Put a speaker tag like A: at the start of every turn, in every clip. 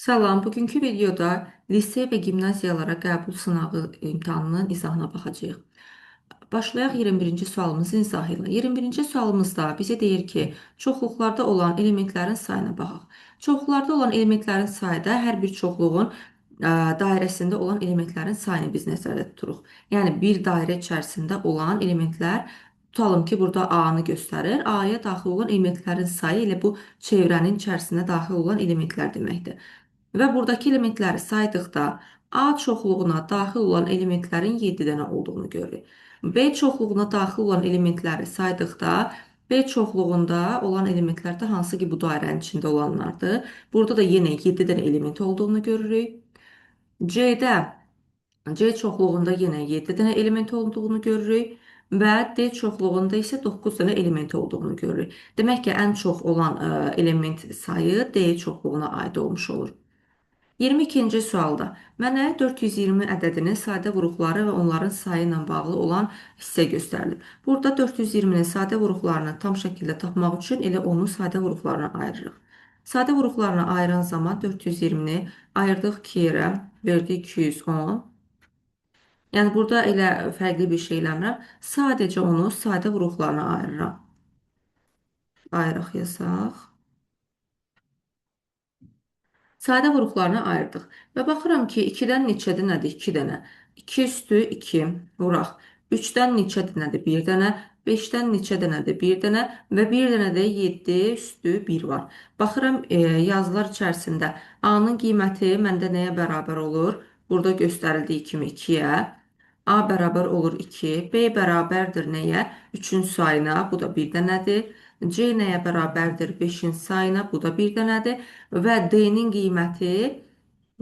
A: Salam, bugünkü videoda lisey və gimnaziyalara qəbul sınağı imtahanının izahına baxacağıq. Başlayaq 21-ci sualımızın izahı ilə. 21-ci sualımızda bizə deyir ki, çoxluqlarda olan elementlərin sayına baxaq. Çoxluqlarda olan elementlərin sayı da hər bir çoxluğun dairəsində olan elementlərin sayını biz nəzərdə tuturuq. Yəni, bir dairə içərisində olan elementlər, tutalım ki, burada A-nı göstərir. A-ya daxil olan elementlərin sayı elə bu çevrənin içərisində daxil olan elementlər deməkdir. Və buradakı elementləri saydıqda A çoxluğuna daxil olan elementlərin 7 dənə olduğunu görürük. B çoxluğuna daxil olan elementləri saydıqda B çoxluğunda olan elementlər də hansı ki bu dairənin içində olanlardır. Burada da yenə 7 dənə element olduğunu görürük. C-də C çoxluğunda yenə 7 dənə element olduğunu görürük və D çoxluğunda isə 9 dənə element olduğunu görürük. Demək ki, ən çox olan element sayı D çoxluğuna aid olmuş olur. 22-ci sualda mənə 420 ədədinin sadə vuruqları və onların sayı ilə bağlı olan hissə göstərilib. Burada 420-nin sadə vuruqlarını tam şəkildə tapmaq üçün elə onu sadə vuruqlarına ayırırıq. Sadə vuruqlarına ayıran zaman 420-ni ayırdıq 2 yerə, verdi 210. Yəni burada elə fərqli bir şey eləmirəm. Sadəcə onu sadə vuruqlarına ayırıram. Ayıraq yazaq. Sadə vuruqlarına ayırdıq. Və baxıram ki, 2-dən neçədir nədir? 2 dənə. 2 üstü 2 vuraq. 3-dən neçədir nədir? 1 dənə. 5-dən neçə dənədir? 1 dənə. Və 1 dənə də 7 üstü 1 var. Baxıram yazılar içərisində A-nın qiyməti məndə nəyə bərabər olur? Burada göstərildiyi kimi 2-yə. A bərabər olur 2. B bərabərdir nəyə? 3-ün sayına. Bu da 1 dənədir. C nəyə bərabərdir? 5-in sayına. Bu da 1 dənədir. Və D-nin qiyməti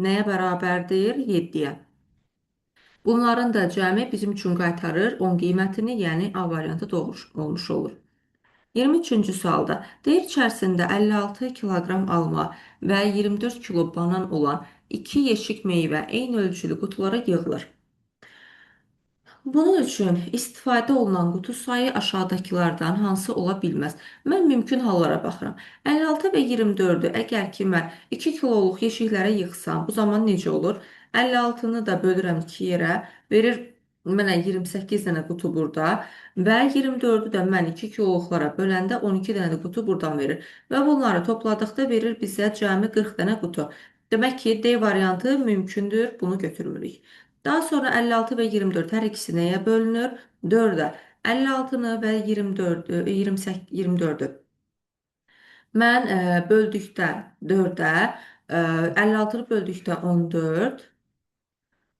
A: nəyə bərabərdir? 7-yə. Bunların da cəmi bizim üçün qaytarır 10 qiymətini, yəni A variantı doğru olmuş olur. 23-cü sualda deyir içərisində 56 kiloqram alma və 24 kilo banan olan 2 yeşik meyvə eyni ölçülü qutulara yığılır. Bunun üçün istifadə olunan qutu sayı aşağıdakılardan hansı ola bilməz? Mən mümkün hallara baxıram. 56 və 24-ü əgər ki mən 2 kiloluq yeşiklərə yığsam, bu zaman necə olur? 56-nı da bölürəm 2 yerə, verir mənə 28 dənə qutu burada və 24-ü də mən 2 kiloluqlara böləndə 12 dənə də qutu buradan verir. Və bunları topladıqda verir bizə cəmi 40 dənə qutu. Demək ki, D variantı mümkündür, bunu götürmürük. Daha sonra 56 və 24 hər ikisi nəyə bölünür? 4-ə. 56-nı və 24-ü, 28, 24-ü mən böldükdə 4-ə, 56-nı böldükdə 14,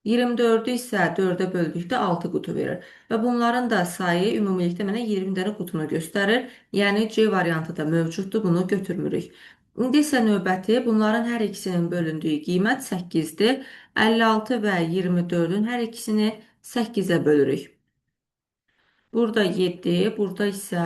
A: 24-ü isə 4-ə böldükdə 6 qutu verir. Və bunların da sayı ümumilikdə mənə 20 dənə qutunu göstərir. Yəni C variantı da mövcuddur, bunu götürmürük. İndi isə növbəti bunların hər ikisinin bölündüyü qiymət 8-dir. 56 və 24-ün hər ikisini 8-ə bölürük. Burada 7, burada isə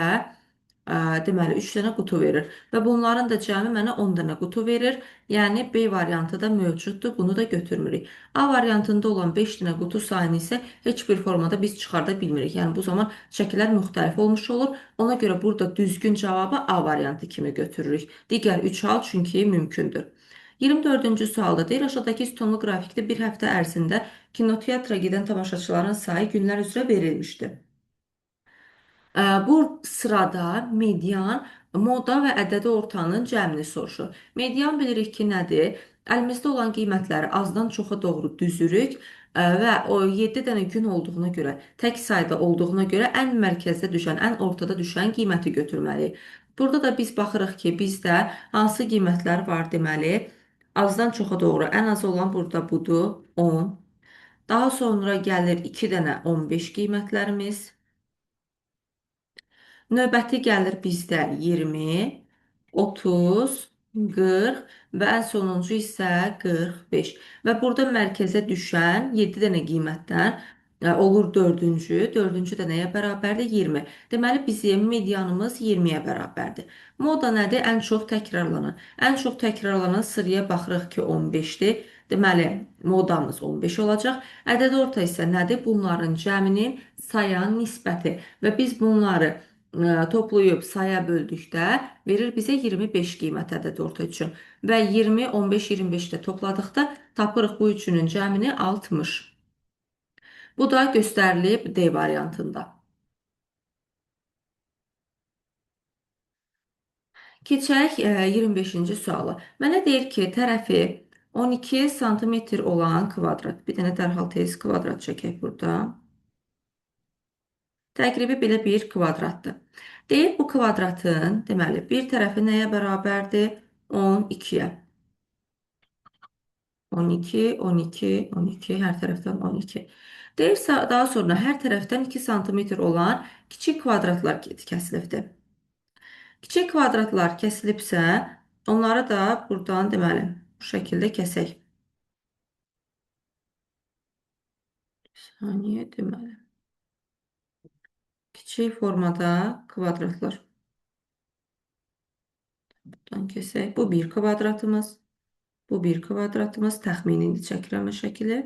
A: deməli 3 dənə qutu verir. Və bunların da cəmi mənə 10 dənə qutu verir. Yəni B variantı da mövcuddur. Bunu da götürmürük. A variantında olan 5 dənə qutu sayını isə heç bir formada biz çıxarda bilmirik. Yəni bu zaman şəkillər müxtəlif olmuş olur. Ona görə burada düzgün cavabı A variantı kimi götürürük. Digər 3 hal çünki mümkündür. 24-cü sualda deyir, aşağıdakı sütunlu qrafikdə bir həftə ərzində kinoteatra gedən tamaşaçıların sayı günlər üzrə verilmişdir. Bu sırada median, moda və ədədi ortanın cəmini soruşur. Median bilirik ki, nədir? Əlimizdə olan qiymətləri azdan çoxa doğru düzürük və o 7 dənə gün olduğuna görə, tək sayda olduğuna görə ən mərkəzdə düşən, ən ortada düşən qiyməti götürməliyik. Burada da biz baxırıq ki, bizdə hansı qiymətlər var deməli. Azdan çoxa doğru ən az olan burada budur, 10. Daha sonra gəlir 2 dənə 15 qiymətlərimiz. Növbəti gəlir bizdə 20, 30, 40 və ən sonuncu isə 45. Və burada mərkəzə düşən 7 dənə qiymətdən olur dördüncü. Dördüncü də nəyə bərabərdir? 20. Deməli, bizim medianımız 20-yə bərabərdir. Moda nədir? Ən çox təkrarlanan. Ən çox təkrarlanan sıraya baxırıq ki, 15-dir. Deməli, modamız 15 olacaq. Ədədi orta isə nədir? Bunların cəminin sayan nisbəti. Və biz bunları toplayıb saya böldükdə verir bizə 25 qiymət ədədi orta üçün. Və 20, 15, 25-də topladıqda tapırıq bu üçünün cəmini 60. Bu da göstərilib D variantında. Keçək 25-ci sualı. Mənə deyir ki, tərəfi 12 sm olan kvadrat. Bir dənə dərhal tez kvadrat çəkək burada. Təqribi belə bir kvadratdır. Deyir bu kvadratın, deməli, bir tərəfi nəyə bərabərdir? 12-yə. 12, 12, 12, hər tərəfdən 12. Deyir, daha sonra hər tərəfdən 2 sm olan kiçik kvadratlar kəsilibdir. Kiçik kvadratlar kəsilibsə, onları da buradan deməli bu şəkildə kəsək. Saniyə deməli. Kiçik formada kvadratlar. Buradan kəsək. Bu bir kvadratımız. Bu bir kvadratımız. Təxminini çəkirəm şəkili.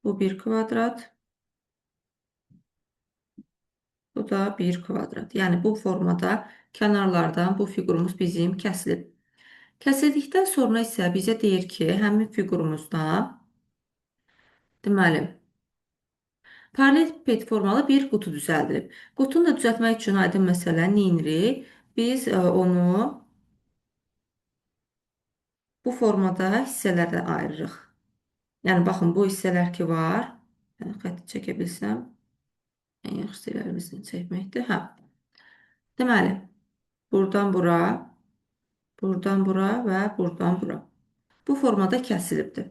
A: Bu bir kvadrat. Bu da bir kvadrat. Yəni bu formada kənarlardan bu fiqurumuz bizim kəsilib. Kəsildikdən sonra isə bizə deyir ki, həmin fiqurumuzda deməli paralel formalı bir qutu düzəldilib. Qutunu da düzəltmək üçün aydın məsələ neyinirik? Biz onu bu formada hissələrə ayırırıq. Yəni, baxın, bu hissələr ki var. Yəni, xətti çəkə bilsəm. Ən yaxşı hissələrimizini çəkməkdir. Hə. Deməli, buradan bura, buradan bura və buradan bura. Bu formada kəsilibdir.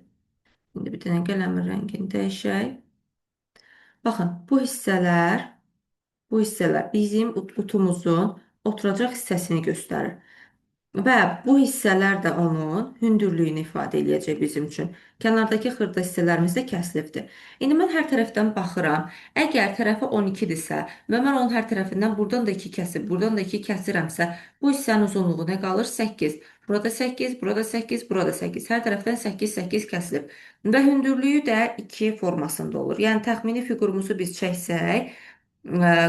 A: İndi bir dənə qələmin rəngini dəyişək. Baxın, bu hissələr bizim qutumuzun oturacaq hissəsini göstərir. Və bu hissələr də onun hündürlüyünü ifadə eləyəcək bizim üçün. Kənardakı xırda hissələrimiz də kəsilibdir. İndi mən hər tərəfdən baxıram. Əgər tərəfi 12-dirsə və mən onun hər tərəfindən buradan da 2 kəsib, buradan da 2 kəsirəmsə, bu hissənin uzunluğu nə qalır? 8. Burada 8, burada 8, burada 8. Hər tərəfdən 8, 8 kəsilib. Və hündürlüyü də 2 formasında olur. Yəni, təxmini fiqurumuzu biz çəksək,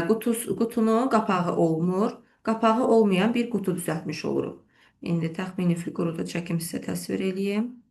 A: qutunun qapağı olmur. Qapağı olmayan bir qutu düzəltmiş oluruq. İndi təxmini fiquru da çəkim sizə təsvir edeyim.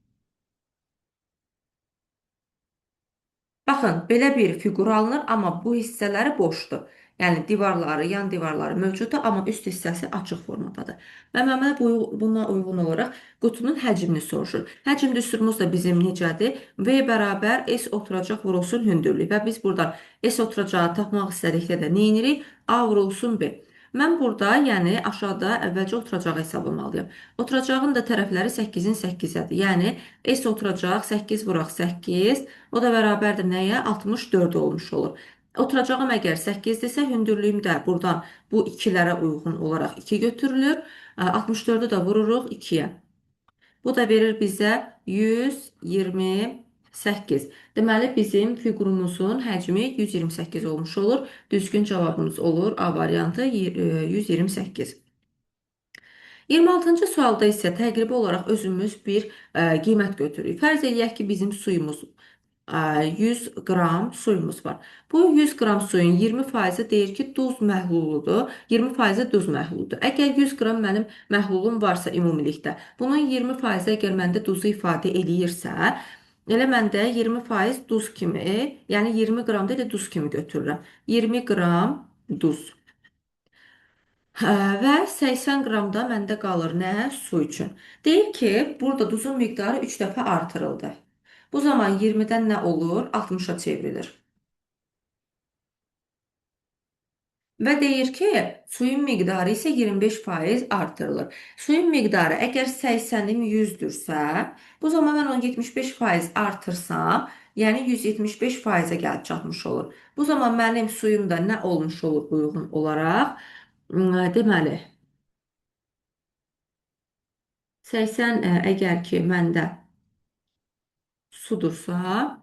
A: Baxın, belə bir fiqur alınır, amma bu hissələri boşdur. Yəni, divarları, yan divarları mövcuddur, amma üst hissəsi açıq formadadır. Və mənə buna uyğun olaraq qutunun həcmini soruşur. Həcm düsturumuz da bizim necədir? V bərabər S oturacaq vurulsun hündürlük. Və biz buradan S oturacağı tapmaq istədikdə də neyinirik? A vurulsun B. Mən burada, yəni aşağıda əvvəlcə oturacağı hesablamalıyam. Oturacağın da tərəfləri 8-in 8-ədir. Yəni, S oturacaq 8 vuraq 8, o da bərabərdir nəyə? 64 olmuş olur. Oturacağım əgər 8-dirsə, hündürlüyüm də buradan bu ikilərə uyğun olaraq 2 götürülür. 64-ü də vururuq 2-yə. Bu da verir bizə 128. Deməli, bizim fiqurumuzun həcmi 128 olmuş olur. Düzgün cavabımız olur A variantı 128. 26-cı sualda isə təqribi olaraq özümüz bir qiymət götürürük. Fərz eləyək ki, bizim suyumuz 100 qram suyumuz var. Bu 100 qram suyun 20%-i deyir ki, duz məhluludur, 20%-i duz məhluludur. Əgər 100 qram mənim məhlulum varsa ümumilikdə, bunun 20%-i əgər məndə duzu ifadə eləyirsə, elə məndə 20% duz kimi, yəni 20 qram da elə duz kimi götürürəm. 20 qram duz. Və 80 qram da məndə qalır nə? Su üçün. Deyir ki, burada duzun miqdarı 3 dəfə artırıldı. Bu zaman 20-dən nə olur? 60-a çevrilir. Və deyir ki, suyun miqdarı isə 25% artırılır. Suyun miqdarı əgər 80-im 100-dürsə, bu zaman mən onu 75% artırsam, yəni 175%-ə gəlib çatmış olur. Bu zaman mənim suyumda nə olmuş olur uyğun olaraq? Deməli, 80 əgər ki məndə sudursa,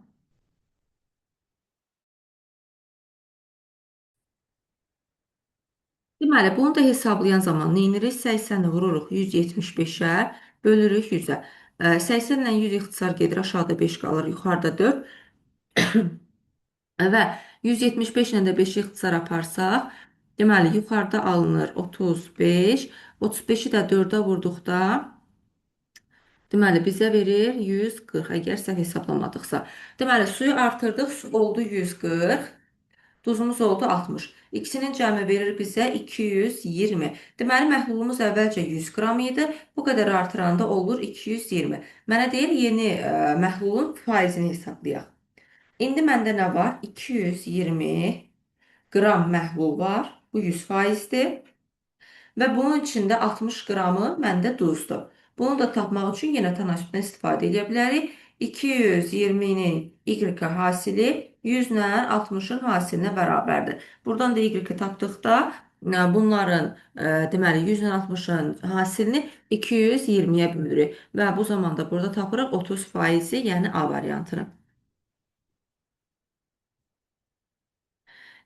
A: deməli, bunu da hesablayan zaman neyinirik? 80-i vururuq 175-ə, bölürük 100-ə. 80 ilə 100 ixtisar gedir, aşağıda 5 qalır, yuxarıda 4. Və 175 ilə də 5 ixtisar aparsaq, Deməli, yuxarıda alınır 35. 35-i də 4-ə vurduqda, deməli, bizə verir 140, əgər səhv hesablamadıqsa. Deməli, suyu artırdıq, su oldu 140. Duzumuz oldu 60. İkisinin cəmi verir bizə 220. Deməli, məhlulumuz əvvəlcə 100 qram idi. Bu qədər artıranda olur 220. Mənə deyir, yeni məhlulun faizini hesablayaq. İndi məndə nə var? 220 qram məhlul var. Bu 100%-dir. Və bunun içində 60 qramı məndə duzdur. Bunu da tapmaq üçün yenə tənasübdən istifadə edə bilərik. 220-nin y hasili 100 ilə 60-ın hasilinə bərabərdir. Buradan da y tapdıqda bunların deməli 100 ilə 60-ın hasilini 220-yə bölürük və bu zamanda burada tapırıq 30%, yəni A variantını.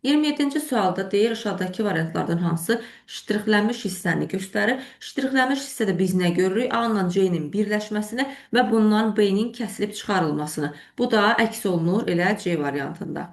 A: 27-ci sualda deyir, aşağıdakı variantlardan hansı ştrixlənmiş hissəni göstərir? Ştrixlənmiş hissədə biz nə görürük? A ilə C-nin birləşməsini və bundan B-nin kəsilib çıxarılmasını. Bu da əks olunur elə C variantında.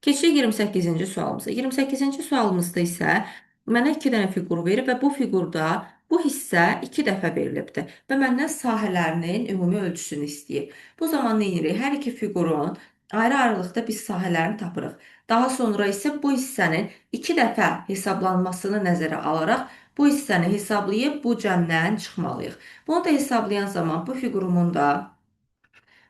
A: Keçirik 28-ci sualımıza. 28-ci sualımızda isə mənə iki dənə fiqur verir və bu fiqurda bu hissə iki dəfə verilibdir və məndən sahələrinin ümumi ölçüsünü istəyir. Bu zaman nə edirik? Hər iki fiqurun ayrı-ayrılıqda biz sahələrini tapırıq. Daha sonra isə bu hissənin iki dəfə hesablanmasını nəzərə alaraq bu hissəni hesablayıb bu cəmdən çıxmalıyıq. Bunu da hesablayan zaman bu fiqurumun da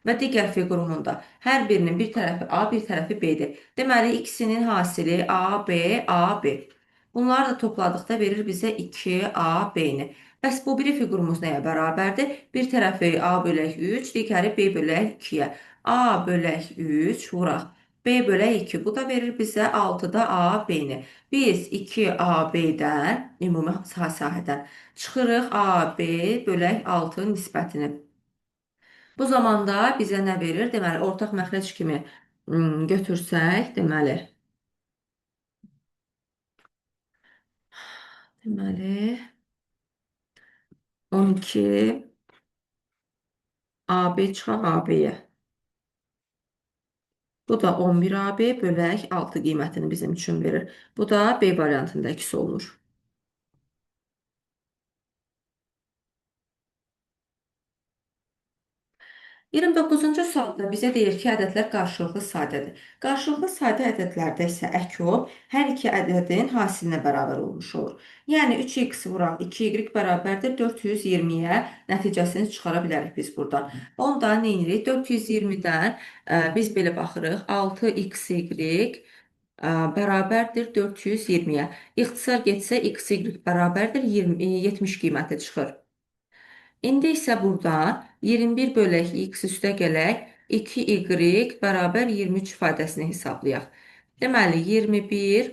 A: və digər fiqurumun da hər birinin bir tərəfi A, bir tərəfi B-dir. Deməli, ikisinin hasili AB, AB. Bunları da topladıqda verir bizə 2AB-ni. Bəs bu biri fiqurumuz nəyə bərabərdir? Bir tərəfi A bölək 3, digəri B bölək 2-yə. A bölək 3 vuraq. B bölək 2. Bu da verir bizə 6-da AB-ni. Biz 2AB-dən, ümumi sahədən çıxırıq AB bölək 6 nisbətini. Bu zamanda bizə nə verir? Deməli, ortaq məxrəc kimi götürsək, deməli 12 AB çıxaq AB-yə. Bu da 11 AB bölək 6 qiymətini bizim üçün verir. Bu da B variantında əks olunur. 29-cu sualda bizə deyir ki, ədədlər qarşılıqlı sadədir. Qarşılıqlı sadə ədədlərdə isə əkov hər iki ədədin hasilinə bərabər olmuş olur. Yəni 3x vuraq 2y bərabərdir 420-yə nəticəsini çıxara bilərik biz buradan. Onda nə edirik? 420-dən biz belə baxırıq. 6xy bərabərdir 420-yə. İxtisar getsə xy bərabərdir 70 qiyməti çıxır. İndi isə buradan 21 bölək x üstə gələk 2y bərabər 23 ifadəsini hesablayaq. Deməli, 21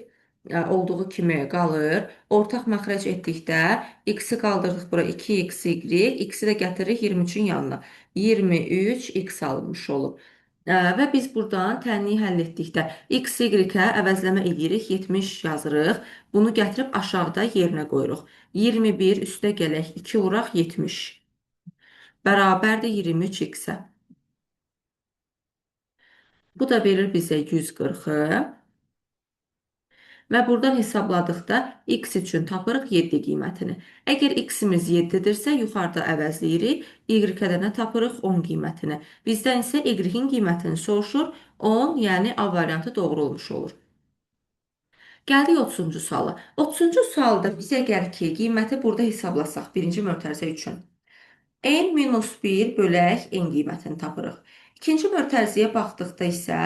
A: olduğu kimi qalır. Ortaq məxrəc etdikdə x-i qaldırdıq bura 2xy, x-i də gətiririk 23-ün yanına. 23x alınmış olur. Və biz buradan tənliyi həll etdikdə x-y-ə əvəzləmə edirik, 70 yazırıq. Bunu gətirib aşağıda yerinə qoyuruq. 21 üstə gələk 2 vuraq 70. Bərabərdir 23x-ə. Bu da verir bizə 140-ı. Və buradan hesabladıqda x üçün tapırıq 7 qiymətini. Əgər x-imiz 7-dirsə, yuxarıda əvəzləyirik, y-ə nə tapırıq 10 qiymətini. Bizdən isə y-in qiymətini soruşur, 10, yəni A variantı doğru olmuş olur. Gəldik 30-cu suala. 30-cu sualda biz əgər ki, qiyməti burada hesablasaq, birinci mötərizə üçün. N-1 bölək N qiymətini tapırıq. İkinci mötərizəyə baxdıqda isə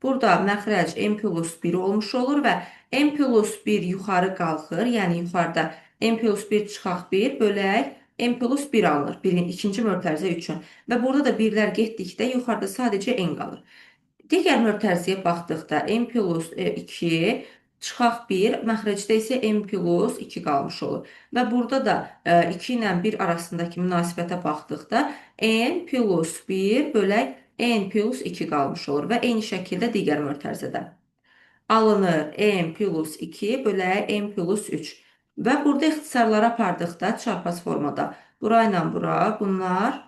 A: burada məxrəc N plus 1 olmuş olur və N plus 1 yuxarı qalxır. Yəni yuxarıda N plus 1 çıxaq 1 bölək N plus 1 alınır. İkinci mötərizə üçün. Və burada da birlər getdikdə yuxarıda sadəcə N qalır. Digər mötərizəyə baxdıqda N plus 2 çıxaq 1, məxrəcdə isə n plus 2 qalmış olur. Və burada da 2 ilə 1 arasındakı münasibətə baxdıqda n plus 1 bölək n plus 2 qalmış olur. Və eyni şəkildə digər mötərizədə alınır n plus 2 bölək n plus 3. Və burada ixtisarlara apardıqda çarpaz formada bura ilə bura bunlar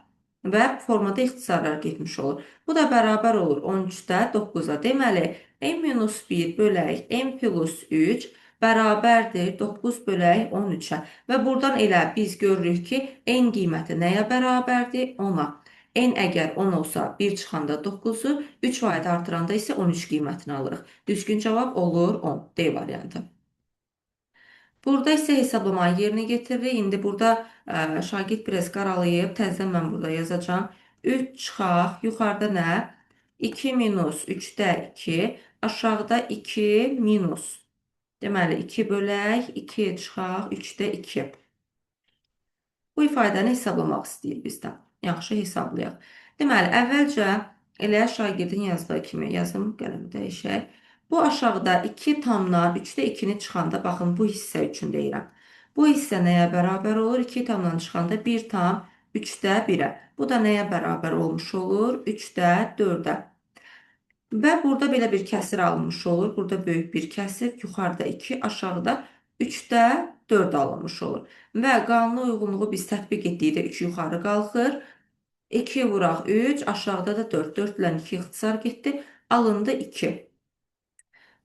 A: və formada ixtisarlar getmiş olur. Bu da bərabər olur 13-də 9-a. Deməli, n-1 bölək n+3 bərabərdir 9 bölək 13-ə. Və buradan elə biz görürük ki, n qiyməti nəyə bərabərdir? 10-a. N əgər 10 olsa 1 çıxanda 9-u, 3 faiz artıranda isə 13 qiymətini alırıq. Düzgün cavab olur 10. D variantı. Burada isə hesablamayı yerinə getiririk. İndi burada şagird biraz qaralayıb, təzədən mən burada yazacağım. 3 çıxaq, yuxarıda nə? 2 minus 3-də 2, aşağıda 2 minus. Deməli, 2 bölək, 2 çıxaq, 3-də 2. Bu ifadəni hesablamaq istəyir bizdən. Yaxşı, hesablayaq. Deməli, əvvəlcə elə şagirdin yazdığı kimi yazım, qələmi dəyişək. Bu aşağıda 2 tamdan 3-də 2-ni çıxanda, baxın, bu hissə üçün deyirəm. Bu hissə nəyə bərabər olur? 2 tamdan çıxanda 1 tam 3-də 1-ə. Bu da nəyə bərabər olmuş olur? 3-də 4-ə. Və burada belə bir kəsir alınmış olur. Burada böyük bir kəsir. Yuxarıda 2, aşağıda 3-də 4 alınmış olur. Və qanuna uyğunluğu biz tətbiq etdikdə 3 yuxarı qalxır. 2 vuraq 3, aşağıda da 4. 4 ilə 2 ixtisar getdi. Alındı 2.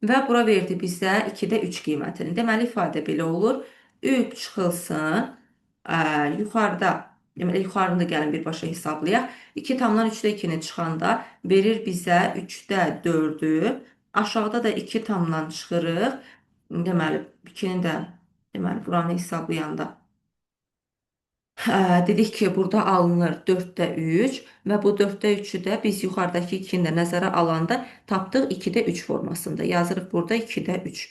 A: Və bura verdi bizə 2-də 3 qiymətini. Deməli, ifadə belə olur. 3 çıxılsın. Yuxarıda, deməli, yuxarını da gəlin birbaşa hesablayaq. 2 tamdan 3-də 2-ni çıxanda verir bizə 3-də 4-ü. Aşağıda da 2 tamdan çıxırıq. Deməli, 2-ni də, deməli, buranı hesablayanda dedik ki, burada alınır 4-də 3 və bu 4-də 3-ü də biz yuxarıdakı 2-ni də nəzərə alanda tapdıq 2-də 3 formasında. Yazırıq burada 2-də 3.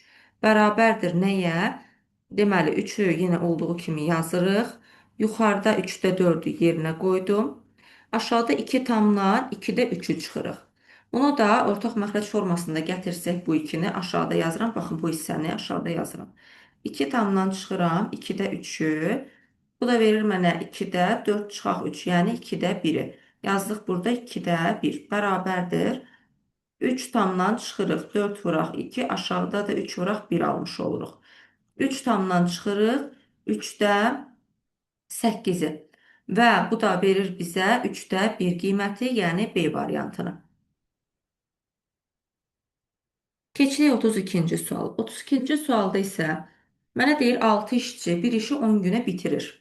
A: Bərabərdir nəyə? Deməli, 3-ü yenə olduğu kimi yazırıq. Yuxarıda 3-də 4-ü yerinə qoydum. Aşağıda 2 tamdan 2-də 3-ü çıxırıq. Bunu da ortaq məxrəc formasında gətirsək bu 2-ni aşağıda yazıram. Baxın, bu hissəni aşağıda yazıram. 2 tamdan çıxıram 2-də 3-ü. Bu da verir mənə 2-də 4 çıxaq 3, yəni 2-də 1-i. Yazdıq burada 2-də 1 bərabərdir. 3 tamdan çıxırıq 4 vuraq 2, aşağıda da 3 vuraq 1 almış oluruq. 3 tamdan çıxırıq 3-də 8-i. Və bu da verir bizə 3-də 1 qiyməti, yəni B variantını. Keçirik 32-ci sual. 32-ci sualda isə mənə deyir 6 işçi bir işi 10 günə bitirir.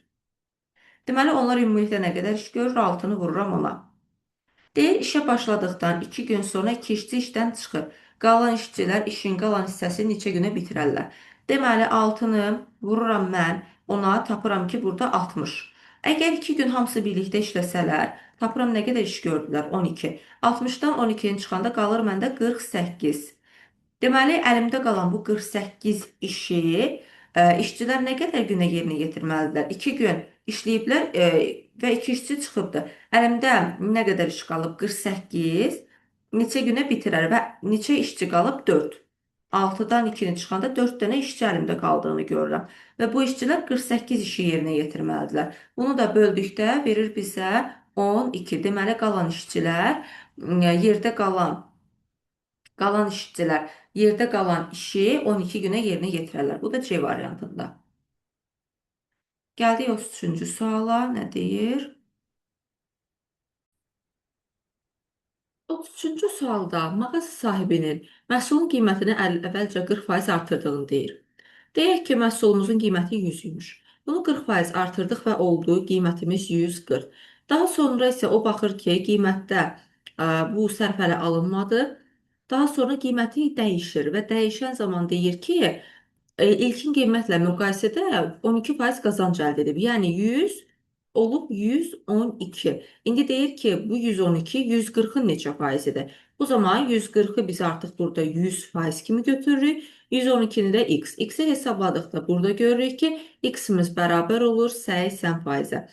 A: Deməli, onlar ümumilikdə nə qədər iş görür? 6-nı vururam ona. Deyir, işə başladıqdan 2 gün sonra 2 işçi işdən çıxır. Qalan işçilər işin qalan hissəsini neçə günə bitirərlər? Deməli, 6-nı vururam mən, ona tapıram ki, burada 60. Əgər 2 gün hamısı birlikdə işləsələr, tapıram nə qədər iş gördülər? 12. 60-dan 12-ni çıxanda qalır məndə 48. Deməli, əlimdə qalan bu 48 işi işçilər nə qədər günə yerinə yetirməlidirlər? 2 gün işləyiblər və 2 işçi çıxıbdır. Əlimdə nə qədər iş qalıb? 48. Neçə günə bitirər və neçə işçi qalıb? 4. 6-dan 2-ni çıxanda 4 dənə işçi əlimdə qaldığını görürəm. Və bu işçilər 48 işi yerinə yetirməlidirlər. Bunu da böldükdə verir bizə 12. Deməli, qalan işçilər yerdə qalan işçilər yerdə qalan işi 12 günə yerinə yetirərlər. Bu da C variantında. Gəldik 33-cü suala. Nə deyir? 33-cü sualda mağaza sahibinin məhsulun qiymətini əvvəlcə 40% artırdığını deyir. Deyək ki, məhsulumuzun qiyməti 100 imiş. Bunu 40% artırdıq və oldu qiymətimiz 140. Daha sonra isə o baxır ki, qiymətdə bu sərfəli alınmadı. Daha sonra qiyməti dəyişir və dəyişən zaman deyir ki, ilkin qiymətlə müqayisədə 12% qazanc əldə edib. Yəni 100 olub 112. İndi deyir ki, bu 112 140-ın neçə faizidir? Bu zaman 140-ı biz artıq burada 100% kimi götürürük. 112-ni də x. X-i hesabladıqda burada görürük ki, x-imiz bərabər olur 80%-ə.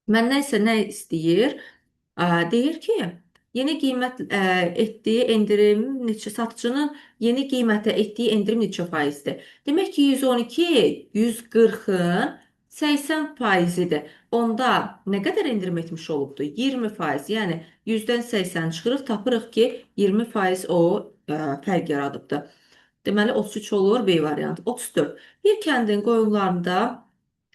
A: Məndən isə nə istəyir? Deyir ki, yeni qiymət etdiyi endirim neçə satıcının yeni qiymətə etdiyi endirim neçə faizdir? Demək ki, 112 140-ın 80%-idir. Onda nə qədər endirim etmiş olubdu? 20%. Yəni 100-dən 80 çıxırıq, tapırıq ki, 20% o fərq yaradıbdı. Deməli 33 olur B variantı. 34. Bir kəndin qoyunlarında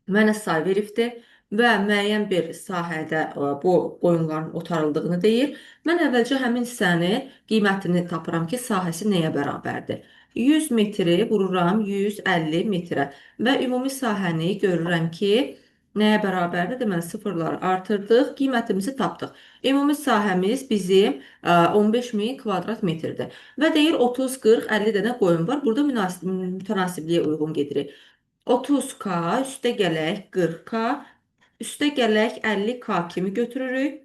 A: mənə say veribdir. və müəyyən bir sahədə bu qoyunların otarıldığını deyir. Mən əvvəlcə həmin hissənin qiymətini tapıram ki, sahəsi nəyə bərabərdir. 100 metri vururam 150 metrə və ümumi sahəni görürəm ki, nəyə bərabərdir? Deməli, sıfırları artırdıq, qiymətimizi tapdıq. Ümumi sahəmiz bizim 15 min kvadrat metrdir. Və deyir 30, 40, 50 dənə qoyun var. Burada mütənasibliyə uyğun gedirik. 30K, üstə gələk 40K, üstə gələk 50K kimi götürürük.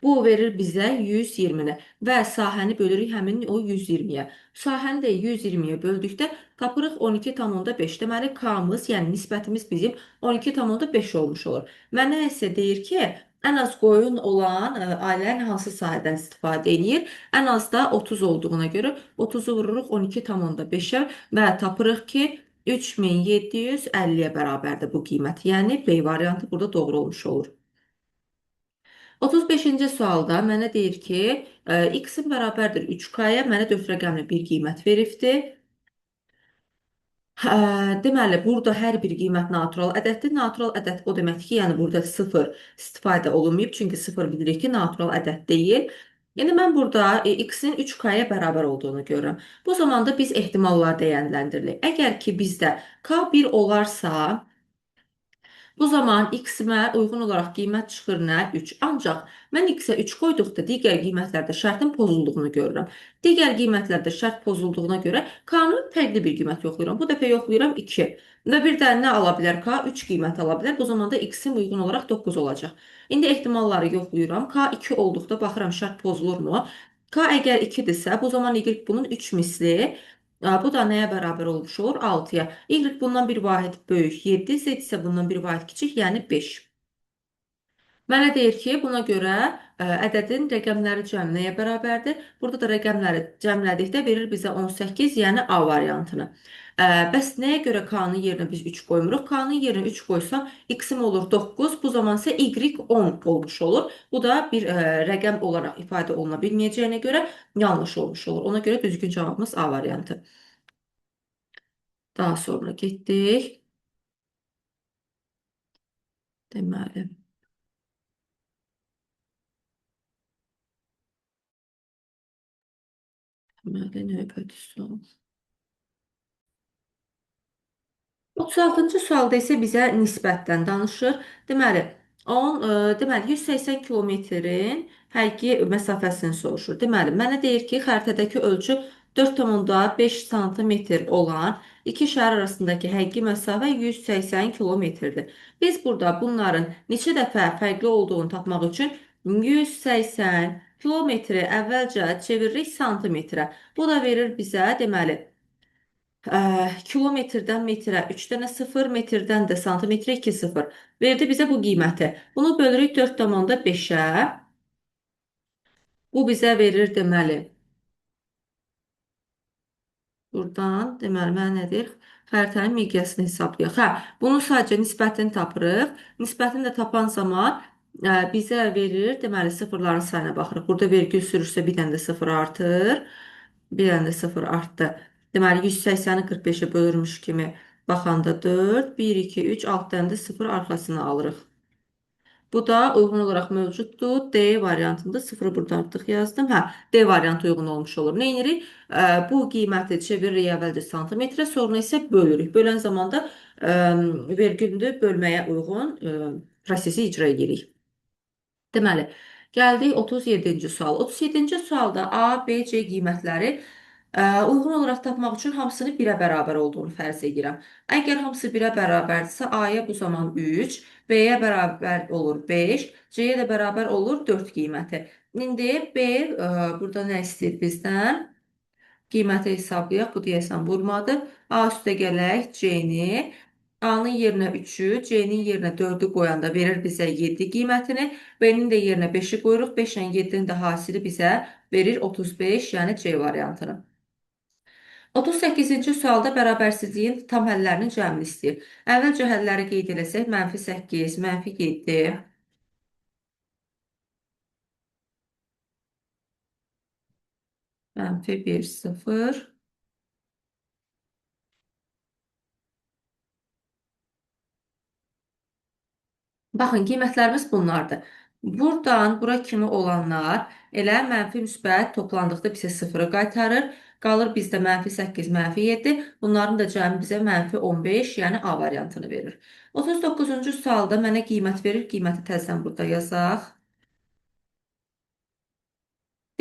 A: Bu verir bizə 120-ni və sahəni bölürük həmin o 120-yə. Sahəni də 120-yə böldükdə tapırıq 12,5. Deməli, K-mız, yəni nisbətimiz bizim 12,5 olmuş olur. Mənə isə deyir ki, ən az qoyun olan ailələrin hansı sahədən istifadə edir? Ən az da 30 olduğuna görə 30-u vururuq 12,5-ə və tapırıq ki, 3750-yə bərabərdir bu qiymət. Yəni B variantı burada doğru olmuş olur. 35-ci sualda mənə deyir ki, x-in bərabərdir 3k-ya, mənə 4 rəqəmli bir qiymət veribdir. Deməli, burada hər bir qiymət natural ədəddir. Natural ədəd o deməkdir ki, yəni burada 0 istifadə olunmayıb, çünki 0 bilirik ki, natural ədəd deyil. Yəni mən burada x-in 3k-ya bərabər olduğunu görürəm. Bu zamanda biz ehtimallar dəyərləndiririk. Əgər ki bizdə k 1 olarsa, bu zaman x-mə uyğun olaraq qiymət çıxır nə? 3. Ancaq mən x-ə 3 qoyduqda digər qiymətlərdə şərtin pozulduğunu görürəm. Digər qiymətlərdə şərt pozulduğuna görə k-nın fərqli bir qiymət yoxlayıram. Bu dəfə yoxlayıram 2. Və bir də nə ala bilər k? 3 qiymət ala bilər. Bu zaman da x-im uyğun olaraq 9 olacaq. İndi ehtimalları yoxlayıram. K 2 olduqda baxıram şərt pozulurmu? K əgər 2-dirsə, bu zaman y bunun 3 misli. Bu da nəyə bərabər olmuş olur? 6-ya. Y bundan bir vahid böyük 7, Z isə bundan bir vahid kiçik, yəni 5. Mənə deyir ki, buna görə ədədin rəqəmləri cəmi nəyə bərabərdir? Burada da rəqəmləri cəmlədikdə verir bizə 18, yəni A variantını. Bəs nəyə görə K-nın yerinə biz 3 qoymuruq? K-nın yerinə 3 qoysam, X-im olur 9, bu zaman isə Y 10 olmuş olur. Bu da bir rəqəm olaraq ifadə oluna bilməyəcəyinə görə yanlış olmuş olur. Ona görə düzgün cavabımız A variantı. Daha sonra getdik. Deməli, növbəti sual. 36-cı sualda isə bizə nisbətdən danışır. Deməli, 180 kilometrin həqiqi məsafəsini soruşur. Deməli, mənə deyir ki, xəritədəki ölçü 4,5 sm olan iki şəhər arasındakı həqiqi məsafə 180 kilometrdir. Biz burada bunların neçə dəfə fərqli olduğunu tapmaq üçün 180 kilometri əvvəlcə çeviririk santimetrə. Bu da verir bizə, deməli, kilometrdən metrə 3 dənə 0, metrdən də santimetrə 2 0. Verdi bizə bu qiyməti. Bunu bölürük 4,5-ə. Bu bizə verir deməli. Buradan deməli mənə nədir? Xəritənin miqyasını hesablayaq. Bunu sadəcə nisbətini tapırıq. Nisbətini də tapan zaman bizə verir, deməli sıfırların sayına baxırıq. Burada vergül sürüşsə bir dənə də 0 artır. Bir dənə də 0 artdı. Deməli 180-i 45-ə bölürmüş kimi baxanda 4, 1, 2, 3, 6 dənə də 0 arxasına alırıq. Bu da uyğun olaraq mövcuddur. D variantında 0 burada artıq yazdım. D variantı uyğun olmuş olur. Nə edirik? Bu qiyməti çeviririk əvvəlcə santimetrə, sonra isə bölürük. Bölən zamanda vergülünü bölməyə uyğun prosesi icra edirik. Deməli, gəldik 37-ci sual. 37-ci sualda A, B, C qiymətləri uyğun olaraq tapmaq üçün hamısını 1-ə bərabər olduğunu fərz edirəm. Əgər hamısı 1-ə bərabərdirsə, A-ya bu zaman 3, B-yə bərabər olur 5, C-yə də bərabər olur 4 qiyməti. İndi B burada nə istəyir bizdən? Qiyməti hesablayaq. Bu deyəsən vurmadı. A üstə gələk C-ni. A-nın yerinə 3-ü, C-nin yerinə 4-ü qoyanda verir bizə 7 qiymətini. B-nin də yerinə 5-i qoyuruq. 5 ilə 7-nin də hasili bizə verir 35, yəni C variantını. 38-ci sualda bərabərsizliyin tam həllərinin cəmini istəyir. Əvvəlcə həlləri qeyd eləsək, -8, -7, -1, 0. Baxın, qiymətlərimiz bunlardır. Buradan bura kimi olanlar elə mənfi müsbət toplandıqda bizə sıfırı qaytarır. Qalır bizdə mənfi 8, mənfi 7. Bunların da cəmi bizə mənfi 15, yəni A variantını verir. 39-cu sualda mənə qiymət verir. Qiyməti təzədən burada yazaq.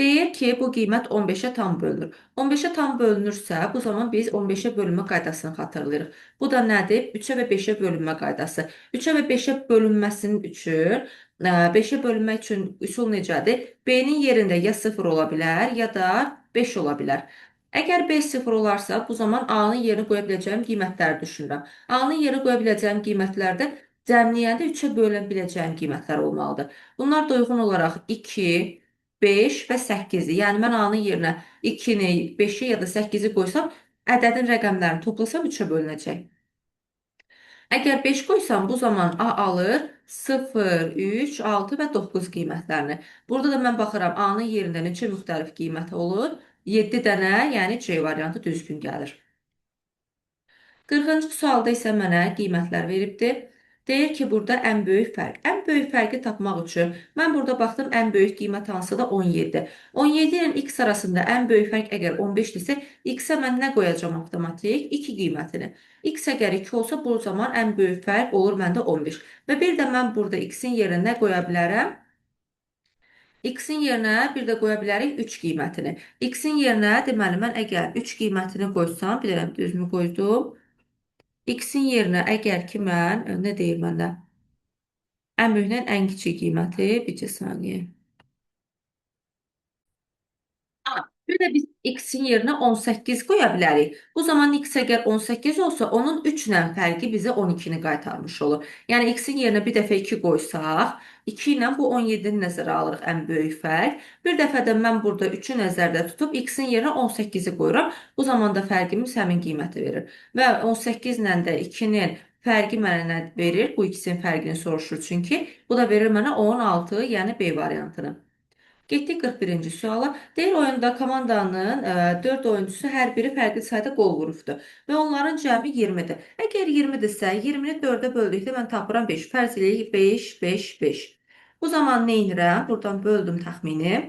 A: Deyir ki, bu qiymət 15-ə tam bölünür. 15-ə tam bölünürsə, bu zaman biz 15-ə bölünmə qaydasını xatırlayırıq. Bu da nədir? 3-ə və 5-ə bölünmə qaydası. 3-ə və 5-ə bölünməsinin üçün, 5-ə bölünmək üçün üsul necədir? B-nin yerində ya 0 ola bilər, ya da 5 ola bilər. Əgər 5 0 olarsa, bu zaman A-nın yerinə qoya biləcəyim qiymətləri düşünürəm. A-nın yerinə qoya biləcəyim qiymətlərdə cəmləyəndə 3-ə bölə biləcəyim qiymətlər olmalıdır. Bunlar da uyğun olaraq 2, 5 və 8-dir. Yəni mən A-nın yerinə 2-ni, 5-i ya da 8-i qoysam, ədədin rəqəmlərini toplasam 3-ə bölünəcək. Əgər 5 qoysam, bu zaman A alır 0, 3, 6 və 9 qiymətlərini. Burada da mən baxıram A-nın yerində neçə müxtəlif qiymət olur? 7 dənə, yəni C variantı düzgün gəlir. 40-cı sualda isə mənə qiymətlər veribdir. Deyir ki, burada ən böyük fərq. Ən böyük fərqi tapmaq üçün mən burada baxdım, ən böyük qiymət hansıdır? 17. 17 ilə x arasında ən böyük fərq əgər 15-dirsə, x-ə mən nə qoyacağam avtomatik? 2 qiymətini. X əgər 2 olsa, bu zaman ən böyük fərq olur məndə 15. Və bir də mən burada x-in yerinə nə qoya bilərəm? X-in yerinə bir də qoya bilərik 3 qiymətini. X-in yerinə deməli mən əgər 3 qiymətini qoysam, bir dənə düzmü qoydum? X-in yerinə əgər ki mən, nə deyir məndə? Ən böyükdən ən kiçik qiyməti, bircə saniyə. Bir də biz x-in yerinə 18 qoya bilərik. Bu zaman x əgər 18 olsa, onun 3 ilə fərqi bizə 12-ni qaytarmış olur. Yəni x-in yerinə bir dəfə 2 qoysaq, 2 ilə bu 17-ni nəzərə alırıq ən böyük fərq. Bir dəfə də mən burada 3-ü nəzərdə tutub x-in yerinə 18-i qoyuram. Bu zaman da fərqimiz həmin qiyməti verir. Və 18 ilə də 2-nin fərqi mənə nə verir? Bu ikisinin fərqini soruşur çünki. Bu da verir mənə 16, yəni B variantını. Getdik 41-ci suala. Deyir oyunda komandanın 4 oyuncusu hər biri fərqli sayda qol vurubdur və onların cəmi 20-dir. Əgər 20-dirsə, 20-ni 4-ə böldükdə mən tapıram 5. Fərz eləyək 5, 5, 5. Bu zaman nə edirəm? Buradan böldüm təxmini.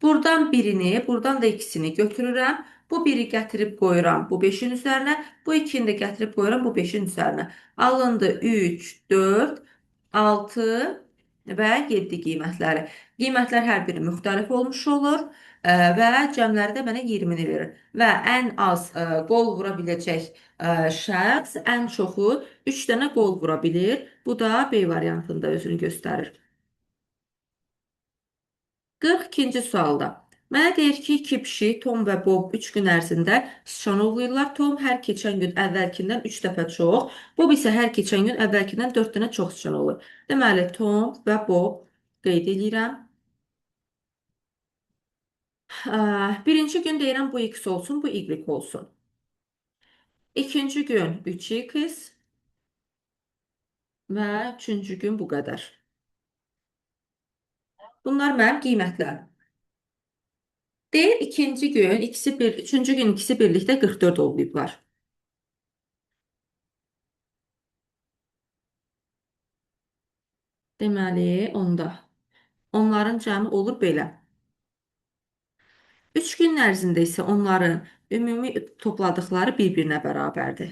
A: Buradan birini, buradan da ikisini götürürəm. Bu biri gətirib qoyuram bu 5-in üzərinə. Bu ikini də gətirib qoyuram bu 5-in üzərinə. Alındı 3, 4, 6 və 7 qiymətləri. Qiymətlər hər biri müxtəlif olmuş olur və cəmləri də mənə 20-ni verir. Və ən az qol vura biləcək şəxs ən çoxu 3 dənə qol vura bilir. Bu da B variantında özünü göstərir. 42-ci sualda. Mənə deyir ki, iki pişik Tom və Bob 3 gün ərzində sıçan ovlayırlar. Tom hər keçən gün əvvəlkindən 3 dəfə çox, Bob isə hər keçən gün əvvəlkindən 4 dənə çox sıçan olur. Deməli, Tom və Bob qeyd edirəm. Birinci gün deyirəm bu x olsun, bu y olsun. İkinci gün 3x və üçüncü gün bu qədər. Bunlar mənim qiymətlərim. Deyir ikinci gün üçüncü gün ikisi birlikdə 44 olublar. Deməli, onda. Onların cəmi olur belə. 3 gün ərzində isə onların ümumi topladıqları bir-birinə bərabərdir.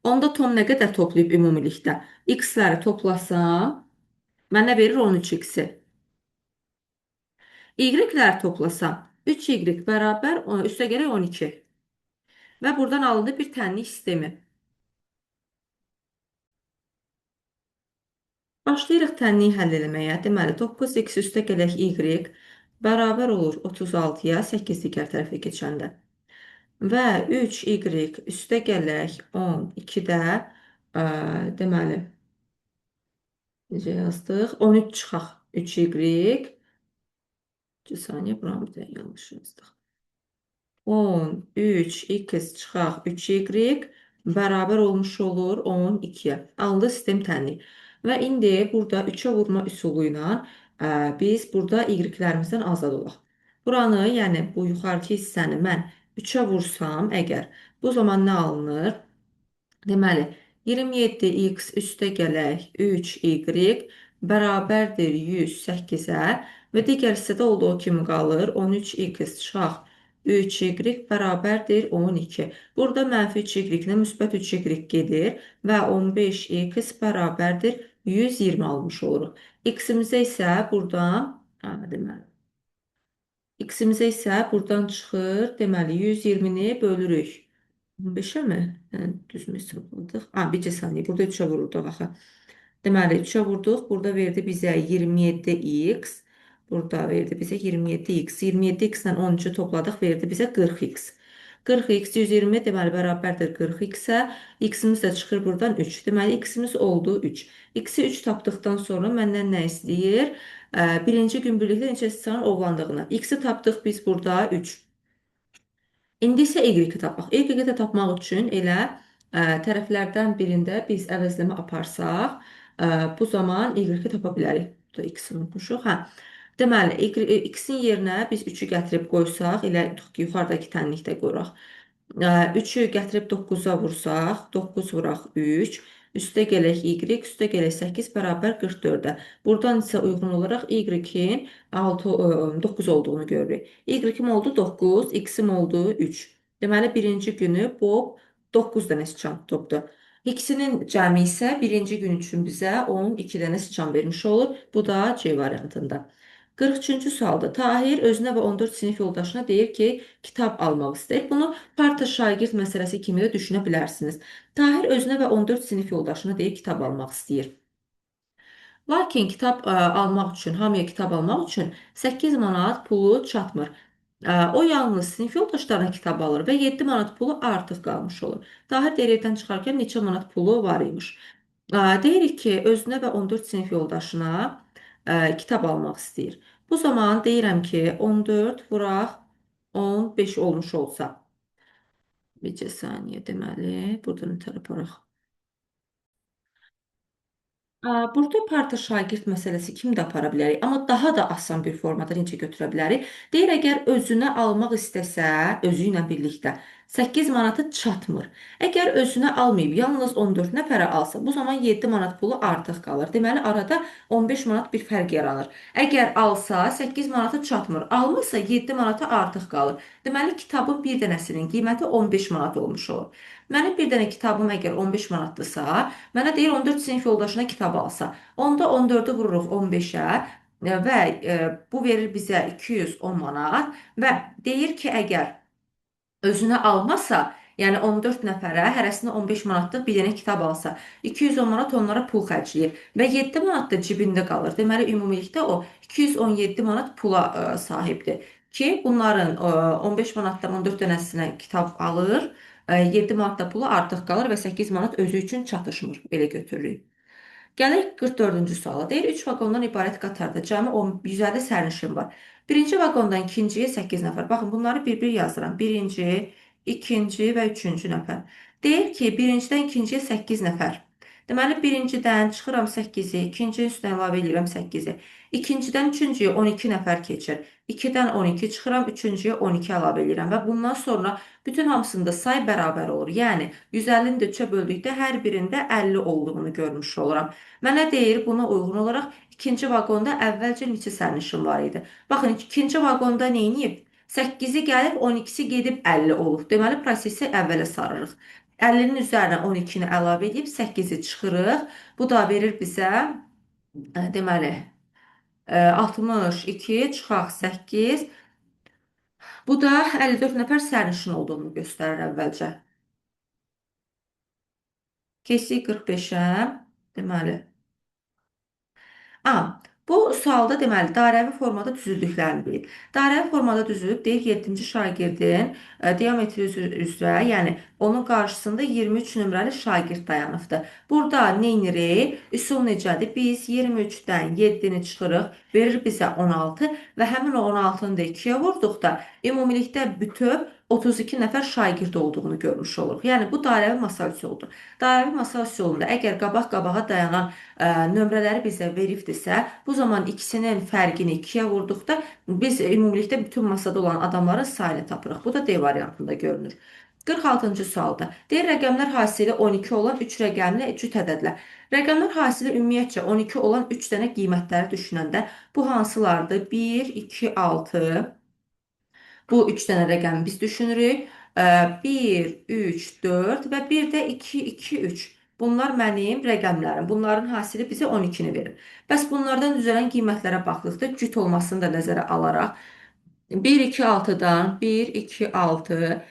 A: Onda Tom nə qədər toplayıb ümumilikdə? X-ləri toplasam, mənə verir 13x-i. Y-ləri toplasam, 3y bərabər üstəgələk 12. Və buradan alındı bir tənlik sistemi. Başlayırıq tənliyi həll eləməyə. Deməli, 9x üstəgələk y bərabər olur 36-ya 8 digər tərəfə keçəndə. Və 3y üstəgələk 12-də deməli necə yazdıq? 13 çıxaq 3y 2 saniyə buranı bir də yanlış yazdıq. 13x çıxaq 3y bərabər olmuş olur 12-yə. Aldı sistem tənlik. Və indi burada 3-ə vurma üsulu ilə biz burada y-lərimizdən azad olaq. Buranı, yəni bu yuxarıki hissəni mən 3-ə vursam əgər, bu zaman nə alınır? Deməli, 27x üstə gələk 3y bərabərdir 108-ə və digər hissədə olduğu kimi qalır. 13x çıxaq 3y bərabərdir 12. Burada mənfi 3y ilə müsbət 3y gedir və 15x bərabərdir 120 almış oluruq. X-imizə isə buradan, deməli, X-imizə isə buradan çıxır. Deməli, 120-ni bölürük. 15-ə mi? Düzmü hesabladıq? Bircə saniyə. Burada 3-ə vururduq axı. Deməli, 3-ə vurduq. Burada verdi bizə 27x. Burada verdi bizə 27x. 27x-lə 13-ü topladıq, verdi bizə 40x. 40x 120 deməli bərabərdir 40x-ə. X-imiz də çıxır buradan 3. Deməli, x-imiz oldu 3. X-i 3 tapdıqdan sonra məndən nə istəyir? Birinci gün birlikdə neçə sıçanın ovlandığını. X-i tapdıq biz burada 3. İndi isə y-i tapaq. Y-i də tapmaq üçün elə tərəflərdən birində biz əvəzləmə aparsaq, bu zaman y-i tapa bilərik. Burada x-i unutmuşuq. Deməli, x-in yerinə biz 3-ü gətirib qoysaq, elə ki, yuxarıdakı tənlikdə qoyuraq. 3-ü gətirib 9-a vursaq, 9 vuraq 3, üstə gələk y, üstə gələk 8 bərabər 44-ə. Buradan isə uyğun olaraq y-in 9 olduğunu görürük. Y-im oldu 9, x-im oldu 3. Deməli, birinci günü Bob 9 dənə sıçan tutubdur. İkisinin cəmi isə birinci gün üçün bizə 12 dənə sıçan vermiş olur. Bu da C variantında. 43-cü sualda Tahir özünə və 14 sinif yoldaşına deyir ki, kitab almaq istəyir. Bunu parta şagird məsələsi kimi də düşünə bilərsiniz. Tahir özünə və 14 sinif yoldaşına deyir kitab almaq istəyir. Lakin kitab almaq üçün, hamıya kitab almaq üçün 8 manat pulu çatmır. O yalnız sinif yoldaşlarına kitab alır və 7 manat pulu artıq qalmış olur. Tahir deyirdən çıxarkən neçə manat pulu var imiş. Deyirik ki, özünə və 14 sinif yoldaşına kitab almaq istəyir. Bu zaman deyirəm ki, 14 vuraq 15 olmuş olsa. Bircə saniyə deməli, buradan ötərə aparaq. Burada parta şagird məsələsi kimi də apara bilərik, amma daha da asan bir formada necə götürə bilərik? Deyir, əgər özünə almaq istəsə, özü ilə birlikdə 8 manatı çatmır. Əgər özünə almayıb, yalnız 14 nəfərə alsa, bu zaman 7 manat pulu artıq qalır. Deməli, arada 15 manat bir fərq yaranır. Əgər alsa, 8 manatı çatmır. Almırsa, 7 manata artıq qalır. Deməli, kitabın bir dənəsinin qiyməti 15 manat olmuş olur. Mənim bir dənə kitabım əgər 15 manatdırsa, mənə deyir 14 sinif yoldaşına kitab alsa. Onda 14-ü vururuq 15-ə və bu verir bizə 210 manat və deyir ki, əgər özünə almasa, yəni 14 nəfərə hərəsinə 15 manatlıq bir dənə kitab alsa, 210 manat onlara pul xərcləyir və 7 manat da cibində qalır. Deməli, ümumilikdə o 217 manat pula sahibdir ki, bunların 15 manatdan 14 dənəsinə kitab alır, 7 manat da pulu artıq qalır və 8 manat özü üçün çatışmır. Belə götürürük. Gələk 44-cü suala. Deyir, 3 vaqondan ibarət qatarda cəmi 150 sərnişin var. Birinci vaqondan ikinciyə 8 nəfər. Baxın, bunları bir-bir yazıram. Birinci, ikinci və üçüncü nəfər. Deyir ki, birincidən ikinciyə 8 nəfər. Deməli, birincidən çıxıram 8-i, ikincinin üstünə əlavə edirəm 8-i. İkincidən üçüncüyə 12 nəfər keçir. 2-dən 12 çıxıram, üçüncüyə 12 əlavə edirəm və bundan sonra bütün hamısında say bərabər olur. Yəni, 150-ni də 3-ə böldükdə hər birində 50 olduğunu görmüş oluram. Mənə deyir, buna uyğun olaraq ikinci vaqonda əvvəlcə neçə sərnişin var idi. Baxın, ikinci vaqonda neyniyib? 8-i gəlib, 12-si gedib 50 olub. Deməli, prosesi əvvələ sarırıq. 50-nin üzərinə 12-ni əlavə edib 8-i çıxırıq. Bu da verir bizə, deməli, 62 çıxaq 8. Bu da 54 nəfər sərnişin olduğunu göstərir əvvəlcə. Keçdik 45-ə. Deməli, bu sualda deməli dairəvi formada düzüldüklərini deyir. Dairəvi formada düzülüb deyir 7-ci şagirdin diametri üzrə, yəni onun qarşısında 23 nömrəli şagird dayanıbdır. Burada nə edirik? Üsul necədir? Biz 23-dən 7-ni çıxırıq, verir bizə 16 və həmin o 16-nı da 2-yə vurduqda ümumilikdə bütöv 32 nəfər şagird olduğunu görmüş oluruq. Yəni bu dairəvi masa üsuludur. Dairəvi masa üsulunda əgər qabaq-qabağa dayanan nömrələri bizə veribdirsə, bu zaman ikisinin fərqini 2-yə vurduqda biz ümumilikdə bütün masada olan adamların sayını tapırıq. Bu da D variantında görünür. 46-cı sualda. Deyir rəqəmlər hasili 12 olan 3 rəqəmli cüt ədədlər. Rəqəmlər hasili ümumiyyətcə 12 olan 3 dənə qiymətləri düşünəndə bu hansılardır? 1, 2, 6. Bu 3 dənə rəqəmi biz düşünürük. 1, 3, 4 və bir də 2, 2, 3. Bunlar mənim rəqəmlərim. Bunların hasili bizə 12-ni verir. Bəs bunlardan düzələn qiymətlərə baxdıqda cüt olmasını da nəzərə alaraq 1, 2, 6-dan 1, 2, 6,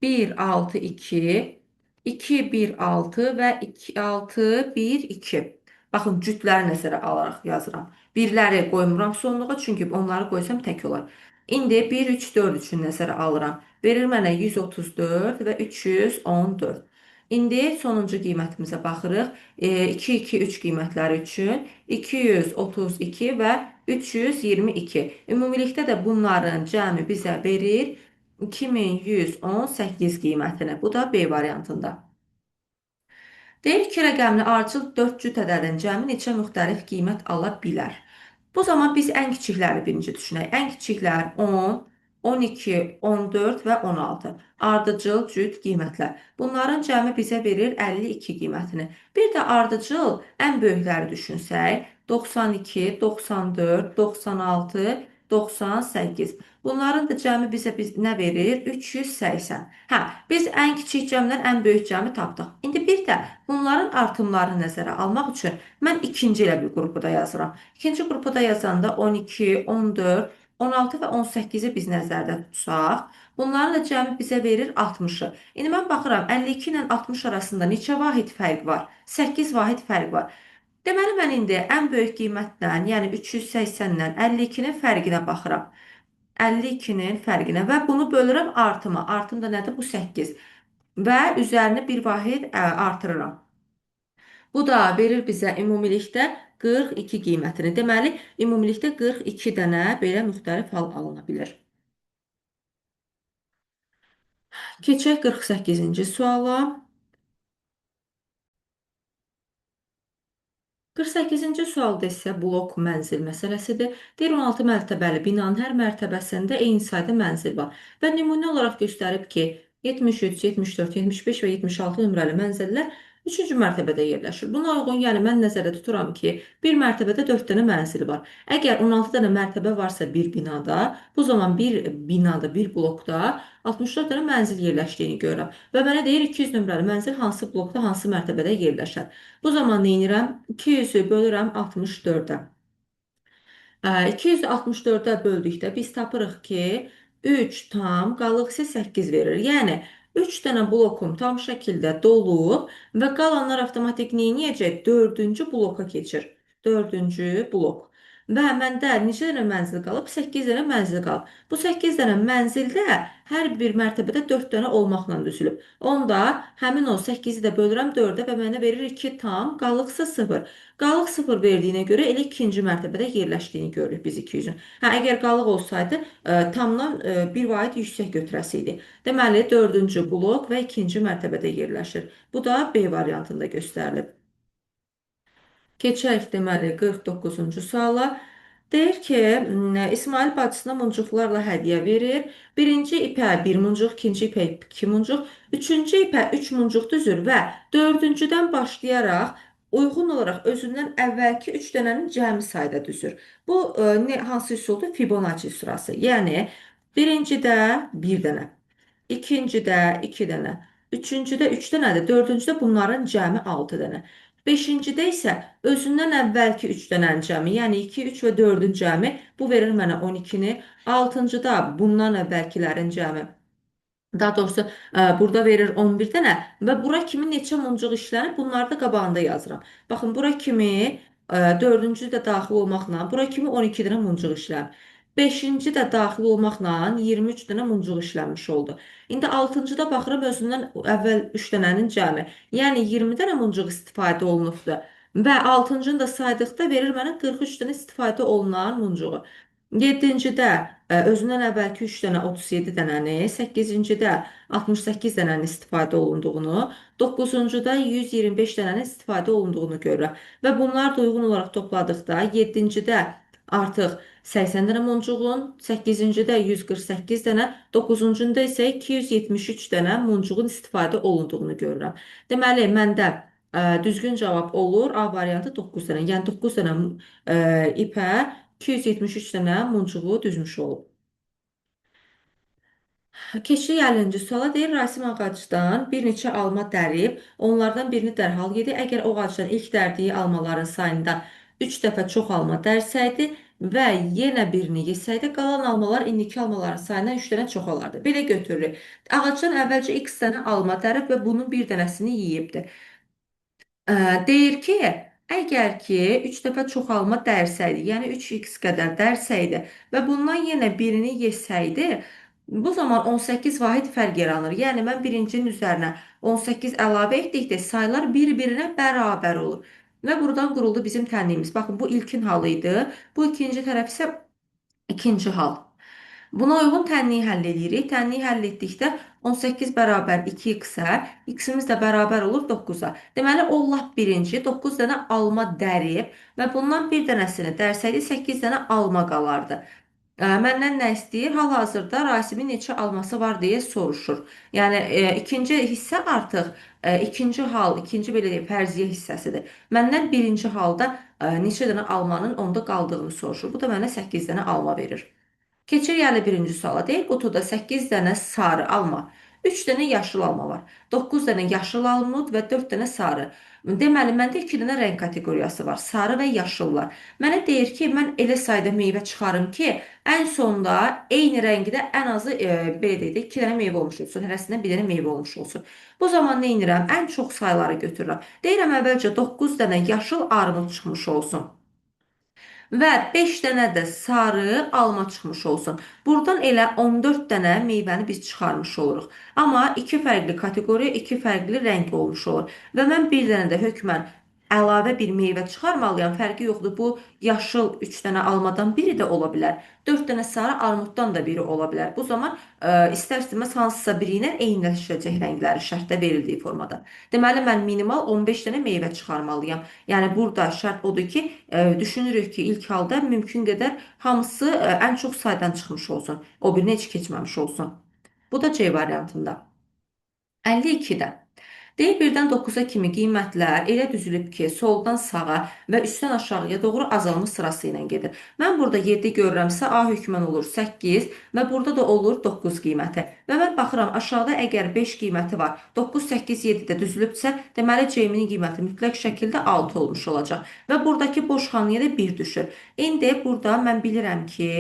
A: 1, 6, 2, 2, 1, 6 və 2, 6, 1, 2. Baxın, cütləri nəzərə alaraq yazıram. Birləri qoymuram sonluğa, çünki onları qoysam tək olar. İndi 1, 3, 4 üçün nəzərə alıram. Verir mənə 134 və 314. İndi sonuncu qiymətimizə baxırıq. 2, 2, 3 qiymətləri üçün 232 və 322. Ümumilikdə də bunların cəmi bizə verir 2118 qiymətini. Bu da B variantında. Deyir ki, rəqəmli ardıcıl 4 cüt ədədin cəmi neçə müxtəlif qiymət ala bilər? Bu zaman biz ən kiçikləri birinci düşünək. Ən kiçiklər 10, 12, 14 və 16. Ardıcıl cüt qiymətlər. Bunların cəmi bizə verir 52 qiymətini. Bir də ardıcıl ən böyükləri düşünsək, 92, 94, 96, 98. Bunların da cəmi bizə nə verir? 380. Hə, biz ən kiçik cəmdən ən böyük cəmi tapdıq. İndi bir də bunların artımlarını nəzərə almaq üçün mən ikinci elə bir qrupu da yazıram. İkinci qrupu da yazanda 12, 14, 16 və 18-i biz nəzərdə tutsaq, bunların da cəmi bizə verir 60-ı. İndi mən baxıram, 52 ilə 60 arasında neçə vahid fərq var? 8 vahid fərq var. Deməli, mən indi ən böyük qiymətdən, yəni 380-dən 52-nin fərqinə baxıram. 52-nin fərqinə və bunu bölürəm artıma. Artım da nədir? Bu 8. Və üzərini bir vahid artırıram. Bu da verir bizə ümumilikdə 42 qiymətini. Deməli, ümumilikdə 42 dənə belə müxtəlif hal alına bilir. Keçək 48-ci suala. 48-ci sualda isə blok mənzil məsələsidir. Deyir 16 mərtəbəli binanın hər mərtəbəsində eyni sayda mənzil var və nümunə olaraq göstərib ki, 73, 74, 75 və 76 nömrəli mənzillər 3-cü mərtəbədə yerləşir. Buna uyğun, yəni mən nəzərdə tuturam ki, bir mərtəbədə 4 dənə mənzil var. Əgər 16 dənə mərtəbə varsa bir binada, bu zaman bir binada, bir blokda 64 dənə mənzil yerləşdiyini görürəm. Və mənə deyir 200 nömrəli mənzil hansı blokda, hansı mərtəbədə yerləşər. Bu zaman nə edirəm? 200-ü bölürəm 64-ə. 264-ə böldükdə biz tapırıq ki, 3 tam, qalıq isə 8 verir. Yəni, 3 dənə blokum tam şəkildə dolub və qalanlar avtomatik neyniyəcək? 4-cü bloka keçir. 4-cü blok. Və məndə neçə dənə mənzil qalıb? 8 dənə mənzil qalıb. Bu 8 dənə mənzildə hər bir mərtəbədə 4 dənə olmaqla düzülüb. Onda həmin o 8-i də bölürəm 4-ə və mənə verir 2 tam, qalıqsa 0. Qalıq 0 verdiyinə görə elə ikinci mərtəbədə yerləşdiyini görürük biz 200-ün. Hə, əgər qalıq olsaydı, tamdan bir vahid yüksək götürəsi idi. Deməli, 4-cü blok və ikinci mərtəbədə yerləşir. Bu da B variantında göstərilib. Keçək deməli 49-cu suala. Deyir ki, İsmail bacısına muncuqlarla hədiyyə verir. Birinci ipə 1 muncuq, ikinci ipə 2 muncuq, üçüncü ipə 3 muncuq düzür və dördüncüdən başlayaraq uyğun olaraq özündən əvvəlki 3 dənənin cəmi sayda düzür. Bu hansı üsuldur? Fibonacci sırası. Yəni birincidə 1 dənə, ikincidə 2 dənə, üçüncüdə 3 dənədir, dördüncüdə bunların cəmi 6 dənə. Beşincidə isə özündən əvvəlki 3 dənənin cəmi, yəni 2, 3 və 4-ün cəmi, bu verir mənə 12-ni. Altıncıda bundan əvvəlkilərin cəmi. Daha doğrusu burada verir 11 dənə və bura kimi neçə muncuq işlənir, bunları da qabağında yazıram. Baxın, bura kimi 4-cü də daxil olmaqla, bura kimi 12 dənə muncuq işlənir. 5-ci də daxil olmaqla 23 dənə muncuq işlənmiş oldu. İndi 6-cıda baxıram özündən əvvəl 3 dənənin cəmi. Yəni 20 dənə muncuq istifadə olunubdur. Və 6-cını da saydıqda verir mənə 43 dənə istifadə olunan muncuğu. 7-cidə özündən əvvəlki 3 dənə 37 dənəni, 8-cidə 68 dənənin istifadə olunduğunu, 9-cuda 125 dənənin istifadə olunduğunu görürəm. Və bunlar da uyğun olaraq topladıqda 7-cidə Artıq 80 dənə muncuğun, 8-cidə 148 dənə, 9-cunda isə 273 dənə muncuğun istifadə olunduğunu görürəm. Deməli, məndə düzgün cavab olur A variantı 9 dənə. Yəni 9 dənə ipə 273 dənə muncuğu düzmüş olub. Keçirik 50-ci suala. Deyir, Rasim ağacdan bir neçə alma dərib, onlardan birini dərhal yedi. Əgər o ağacdan ilk dərdiyi almaların sayından 3 dəfə çox alma dərsəydi və yenə birini yesəydi, qalan almalar indiki almaların sayından 3 dənə çox olardı. Belə götürülür. Ağacdan əvvəlcə x dənə alma dərib və bunun bir dənəsini yeyibdi. Deyir ki, əgər ki 3 dəfə çoxalma dərsəydi, yəni 3x qədər dərsəydi və bundan yenə birini yesəydi, bu zaman 18 vahid fərq yaranır. Yəni mən birincinin üzərinə 18 əlavə etdikdə saylar bir-birinə bərabər olur. Və buradan quruldu bizim tənliyimiz. Baxın, bu ilkin halı idi. Bu ikinci tərəf isə ikinci hal. Buna uyğun tənliyi həll edirik. Tənliyi həll etdikdə 18 bərabər 2x-ə, x-imiz də bərabər olur 9-a. Deməli, o lap birinci 9 dənə alma dərib və bundan bir dənəsini dərsəydi 8 dənə alma qalardı. Məndən nə istəyir? Hal-hazırda Rasimin neçə alması var deyə soruşur. Yəni ikinci hissə artıq ikinci hal, ikinci belə deyək, fərziyyə hissəsidir. Məndən birinci halda neçə dənə almanın onda qaldığını soruşur. Bu da mənə 8 dənə alma verir. Keçir yəni birinci suala. Deyir, qutuda 8 dənə sarı alma, 3 dənə yaşıl alma var. 9 dənə yaşıl almud və 4 dənə sarı. Deməli, məndə 2 dənə rəng kateqoriyası var. Sarı və yaşıllar. Mənə deyir ki, mən elə sayda meyvə çıxarım ki, ən sonda eyni rəngdə ən azı belə deyək, 2 dənə meyvə olmuş olsun. Hərəsindən bir dənə meyvə olmuş olsun. Bu zaman nə edirəm? Ən çox sayları götürürəm. Deyirəm əvvəlcə 9 dənə yaşıl armud çıxmış olsun və 5 dənə də sarı alma çıxmış olsun. Buradan elə 14 dənə meyvəni biz çıxarmış oluruq. Amma iki fərqli kateqoriya, iki fərqli rəng olmuş olur. Və mən bir dənə də hökmən əlavə bir meyvə çıxarmalıyam. Fərqi yoxdur. Bu yaşıl 3 dənə almadan biri də ola bilər. 4 dənə sarı armuddan da biri ola bilər. Bu zaman istər-istəməz hansısa biri ilə eyniləşəcək rəngləri şərtdə verildiyi formada. Deməli, mən minimal 15 dənə meyvə çıxarmalıyam. Yəni burada şərt odur ki, düşünürük ki, ilk halda mümkün qədər hamısı ən çox saydan çıxmış olsun. O birinə heç keçməmiş olsun. Bu da C variantında. 52-də. Deyir, 1-dən 9-a kimi qiymətlər elə düzülüb ki, soldan sağa və üstdən aşağıya doğru azalma sırası ilə gedir. Mən burada 7 görürəmsə, A hökmən olur 8 və burada da olur 9 qiyməti. Və mən baxıram, aşağıda əgər 5 qiyməti var, 9, 8, 7 də düzülübsə, deməli C-nin qiyməti mütləq şəkildə 6 olmuş olacaq. Və buradakı boş xanaya da 1 düşür. İndi burada mən bilirəm ki,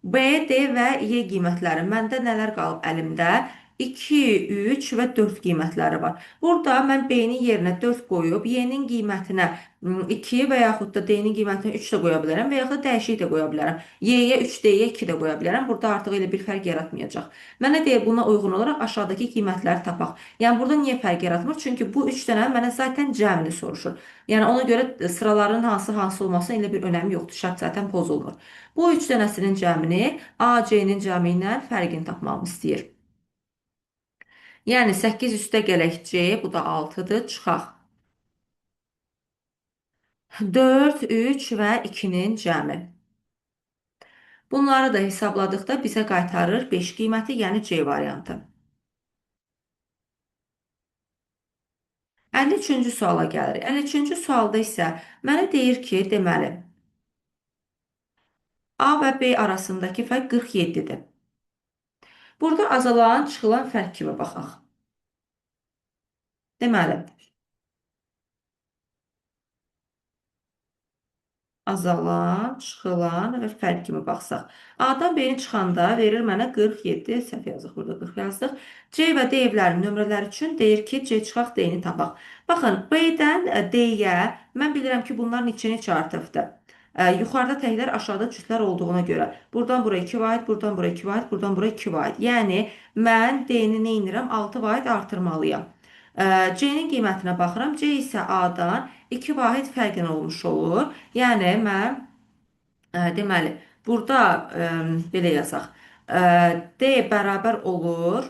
A: B, D və Y qiymətləri. Məndə nələr qalıb əlimdə? 2, 3 və 4 qiymətləri var. Burada mən B-nin yerinə 4 qoyub, Y-nin qiymətinə 2 və yaxud da D-nin qiymətinə 3 də qoya bilərəm və yaxud da dəyişik də qoya bilərəm. Y-yə 3, D-yə 2 də qoya bilərəm. Burada artıq elə bir fərq yaratmayacaq. Mənə deyir, buna uyğun olaraq aşağıdakı qiymətləri tapaq. Yəni burada niyə fərq yaratmır? Çünki bu 3 dənə mənə zaten cəmini soruşur. Yəni ona görə sıraların hansı olmasının elə bir önəmi yoxdur. Şərt zaten pozulmur. Bu 3 dənəsinin cəmini A, C-nin cəmi ilə fərqini tapmamı istəyir. Yəni 8 üstə gələk C, bu da 6-dır, çıxaq. 4, 3 və 2-nin cəmi. Bunları da hesabladıqda bizə qaytarır 5 qiyməti, yəni C variantı. 53-cü suala gəlirik. 53-cü sualda isə mənə deyir ki, deməli, A və B arasındakı fərq 47-dir. Burada azalan, çıxılan fərq kimi baxaq. Deməli, azalan, çıxılan və fərq kimi baxsaq. A-dan B-ni çıxanda verir mənə 47, səhv yazıq, burada 40 yazdıq. C və D evlərinin nömrələri üçün deyir ki, C çıxaq D-ni tapaq. Baxın, B-dən D-yə mən bilirəm ki, bunlar neçə artıqdır. Yuxarıda təklər, aşağıda cütlər olduğuna görə. Buradan bura 2 vahid, buradan bura 2 vahid, buradan bura 2 vahid. Yəni, mən D-ni nə edirəm? 6 vahid artırmalıyam. C-nin qiymətinə baxıram. C isə A-dan 2 vahid fərqin olmuş olur. Yəni mən deməli burada belə yazaq. D bərabər olur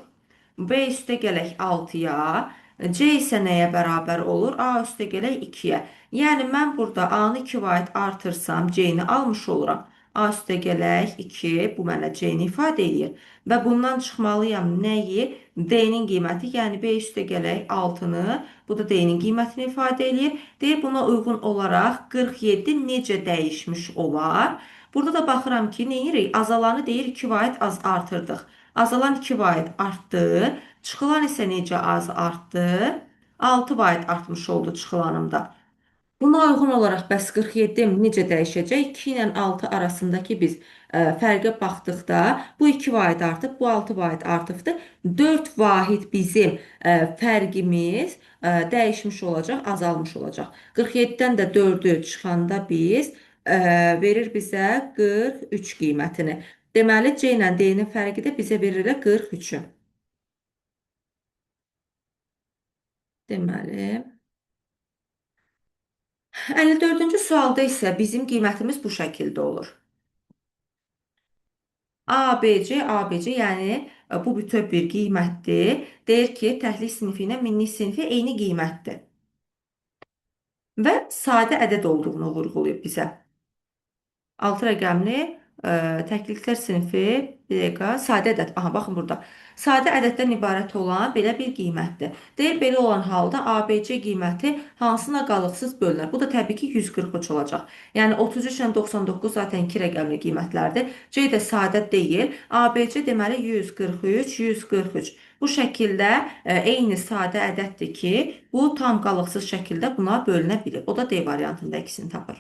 A: B üstə gələk 6-ya. C isə nəyə bərabər olur? A üstə gələk 2-yə. Yəni mən burada A-nı 2 vaid artırsam C-ni almış oluram. A üstə gələk 2, bu mənə C-ni ifadə edir. Və bundan çıxmalıyam nəyi? D-nin qiyməti, yəni B üstə gələk 6-nı, bu da D-nin qiymətini ifadə edir. Deyir, buna uyğun olaraq 47 necə dəyişmiş olar? Burada da baxıram ki, neyirik? Azalanı deyir 2 vaid az artırdıq. Azalan 2 vaid artdı. Çıxılan isə necə az artdı? 6 vaid artmış oldu çıxılanımda. Buna uyğun olaraq bəs 47 necə dəyişəcək? 2 ilə 6 arasındakı biz fərqə baxdıqda bu 2 vahid artıb, bu 6 vahid artıbdır. 4 vahid bizim fərqimiz dəyişmiş olacaq, azalmış olacaq. 47-dən də 4-ü çıxanda biz verir bizə 43 qiymətini. Deməli C ilə D-nin fərqi də bizə verir 43-ü. Deməli 54-cü sualda isə bizim qiymətimiz bu şəkildə olur. ABC, ABC, yəni bu bütöv bir qiymətdir. Deyir ki, təhlik sinifi ilə minlik sinifi eyni qiymətdir. Və sadə ədəd olduğunu vurğulayıb bizə. 6 rəqəmli təkliklər sinfi, bir dəqiqə, sadə ədəd. Aha, baxın burada. Sadə ədəddən ibarət olan belə bir qiymətdir. Deyir, belə olan halda ABC qiyməti hansına qalıqsız bölünər? Bu da təbii ki 143 olacaq. Yəni 33 ilə 99 zaten 2 rəqəmli qiymətlərdir. C də sadə deyil. ABC deməli 143, 143. Bu şəkildə eyni sadə ədəddir ki, bu tam qalıqsız şəkildə buna bölünə bilir. O da D variantında ikisini tapır.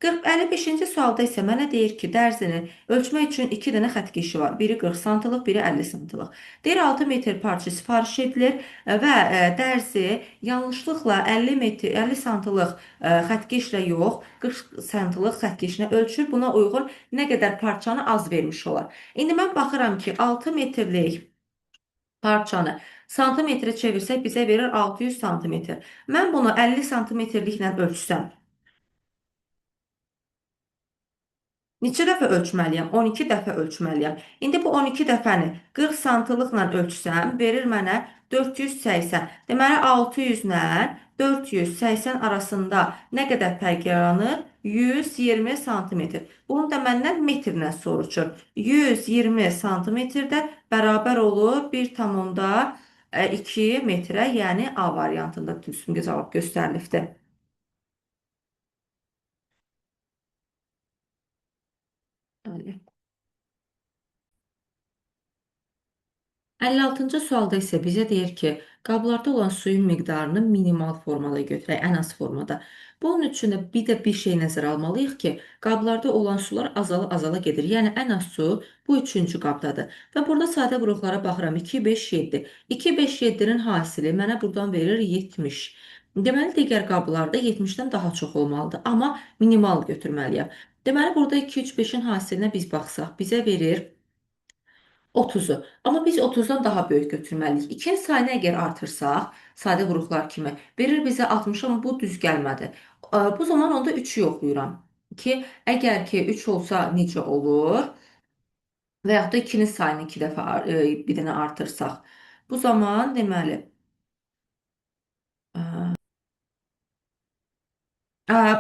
A: 55-ci sualda isə mənə deyir ki, dərzini ölçmək üçün 2 dənə xəttkeşi var. Biri 40 sm, biri 50 sm. Deyir 6 metr parça sifariş edilir və dərzi yanlışlıqla 50 metr 50 sm-lıq xəttkeşlə yox, 40 sm-lıq xəttkeşlə ölçür. Buna uyğun nə qədər parçanı az vermiş olar. İndi mən baxıram ki, 6 metrlik parçanı santimetrə çevirsək bizə verir 600 sm. Mən bunu 50 sm-liklə ölçsəm, neçə dəfə ölçməliyəm? 12 dəfə ölçməliyəm. İndi bu 12 dəfəni 40 santılıqla ölçsəm, verir mənə 480. Deməli 600 ilə 480 arasında nə qədər fərq yaranır? 120 santimetr. Bunu da məndən metrlə soruşur. 120 santimetrdə bərabər olur 1,2 metrə, yəni A variantında düzgün cavab göstərilibdir. Öyle. 56-cı sualda isə bizə deyir ki, qablarda olan suyun miqdarını minimal formada götürək, ən az formada. Bunun üçün də bir şey nəzərə almalıyıq ki, qablarda olan sular azala-azala gedir. Yəni ən az su bu üçüncü qabdadır. Və burada sadə vuruqlara baxıram. 2, 5, 7. 2, 5, 7-nin hasili mənə buradan verir 70. Deməli, digər qablarda 70-dən daha çox olmalıdır. Amma minimal götürməliyəm. Deməli, burada 2, 3, 5-in hasilinə biz baxsaq, bizə verir 30-u. Amma biz 30-dan daha böyük götürməliyik. 2-nin sayını əgər artırsaq, sadə vuruqlar kimi verir bizə 60, amma bu düz gəlmədi. Bu zaman onda 3-ü yoxlayıram ki, əgər ki 3 olsa necə olur? Və yaxud da 2-nin sayını 2 dəfə bir dənə artırsaq. Bu zaman deməli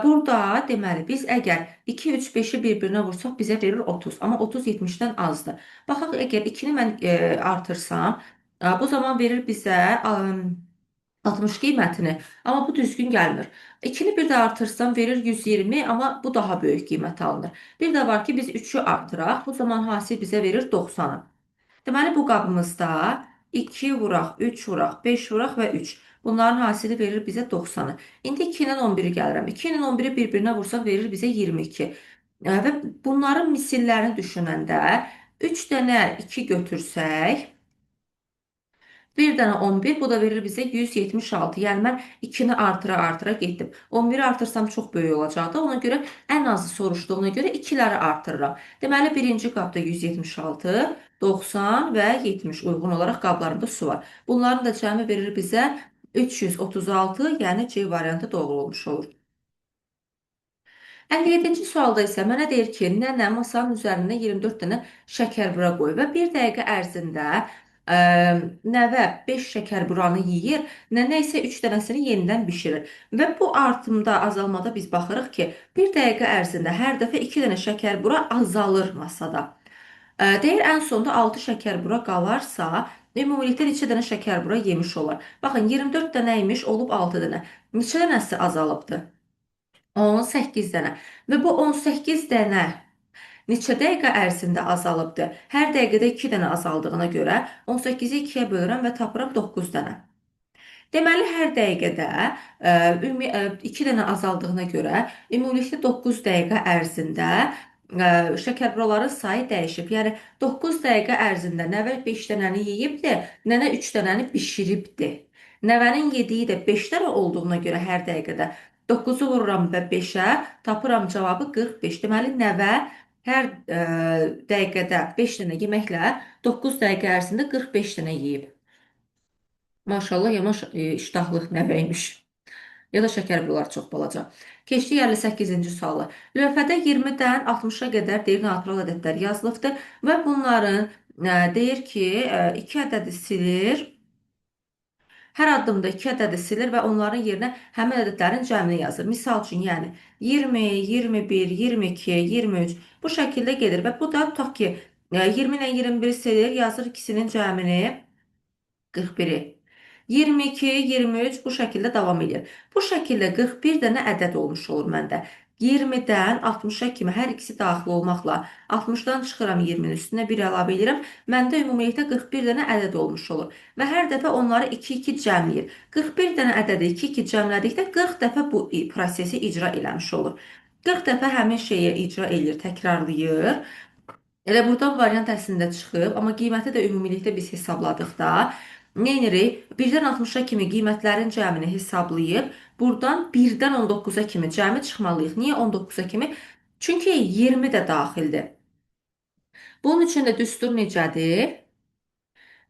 A: burada deməli biz əgər 2, 3, 5-i bir-birinə vursaq bizə verir 30. Amma 30 70-dən azdır. Baxaq əgər 2-ni mən artırsam, bu zaman verir bizə 60 qiymətini. Amma bu düzgün gəlmir. 2-ni bir də artırsam verir 120, amma bu daha böyük qiymət alınır. Bir də var ki biz 3-ü artıraq. Bu zaman hasil bizə verir 90-ı. Deməli bu qabımızda 2 vuraq, 3 vuraq, 5 vuraq və 3. Bunların hasili verir bizə 90-ı. İndi 2 ilə 11-i gəlirəm. 2 ilə 11-i bir-birinə vursaq verir bizə 22. Və bunların misillərini düşünəndə 3 dənə 2 götürsək, bir dənə 11, bu da verir bizə 176. Yəni mən 2-ni artıra-artıra getdim. 11-i artırsam çox böyük olacaqdı. Ona görə ən azı soruşduğuna görə 2-ləri artırıram. Deməli, birinci qabda 176, 90 və 70 uyğun olaraq qablarında su var. Bunların da cəmi verir bizə 336, yəni C variantı doğru olmuş olur. 57-ci sualda isə mənə deyir ki, nənə masanın üzərində 24 dənə şəkərbura qoy və 1 dəqiqə ərzində Ə, Nəvə 5 şəkər buranı yeyir, nənə isə 3 dənəsini yenidən bişirir. Və bu artımda, azalmada biz baxırıq ki, bir dəqiqə ərzində hər dəfə 2 dənə şəkər bura azalır masada. Deyir ən sonda 6 şəkər bura qalarsa, ümumilikdə neçə dənə şəkər bura yemiş olar. Baxın, 24 dənə imiş, olub 6 dənə. Neçə dənəsi azalıbdır? 18 dənə. Və bu 18 dənə neçə dəqiqə ərzində azalıbdır? Hər dəqiqədə 2 dənə azaldığına görə 18-i 2-yə bölürəm və tapıram 9 dənə. Deməli, hər dəqiqədə 2 dənə azaldığına görə ümumilikdə 9 dəqiqə ərzində şəkərburaların sayı dəyişib. Yəni 9 dəqiqə ərzində nəvə 5 dənəni yeyibdi, nənə 3 dənəni bişiribdi. Nəvənin yediyi də 5 dənə olduğuna görə hər dəqiqədə 9-u vururam və 5-ə, tapıram cavabı 45. Deməli, nəvə hər dəqiqədə 5 dənə yeməklə 9 dəqiqə ərzində 45 dənə yeyib. Maşallah, yavaş iştahlıq nəvəymiş. Ya da şəkər bunlar çox balaca. Keçdik 58-ci sualı. Lövhədə 20-dən 60-a qədər deyir natural ədədlər yazılıbdır və bunların deyir ki, 2 ədədi silir. Hər addımda 2 ədədi silir və onların yerinə həmin ədədlərin cəmini yazır. Misal üçün, yəni 20, 21, 22, 23 bu şəkildə gedir və bu da tutaq ki, 20 ilə 21 silir, yazır ikisinin cəmini 41-i. 22, 23 bu şəkildə davam edir. Bu şəkildə 41 dənə ədəd olmuş olur məndə. 20-dən 60-a kimi hər ikisi daxil olmaqla 60-dan çıxıram 20-nin üstünə 1 əlavə edirəm. Məndə ümumilikdə 41 dənə ədəd olmuş olur. Və hər dəfə onları 2-2 cəmləyir. 41 dənə ədədi 2-2 cəmlədikdə 40 dəfə bu prosesi icra eləmiş olur. 40 dəfə həmin şeyi icra edir, təkrarlayır. Elə buradan variant əslində çıxıb, amma qiyməti də ümumilikdə biz hesabladıqda nə edirik? 1-dən 60-a kimi qiymətlərin cəmini hesablayıb, buradan 1-dən 19-a kimi cəmi çıxmalıyıq. Niyə 19-a kimi? Çünki 20 də daxildir. Bunun üçün də düstur necədir?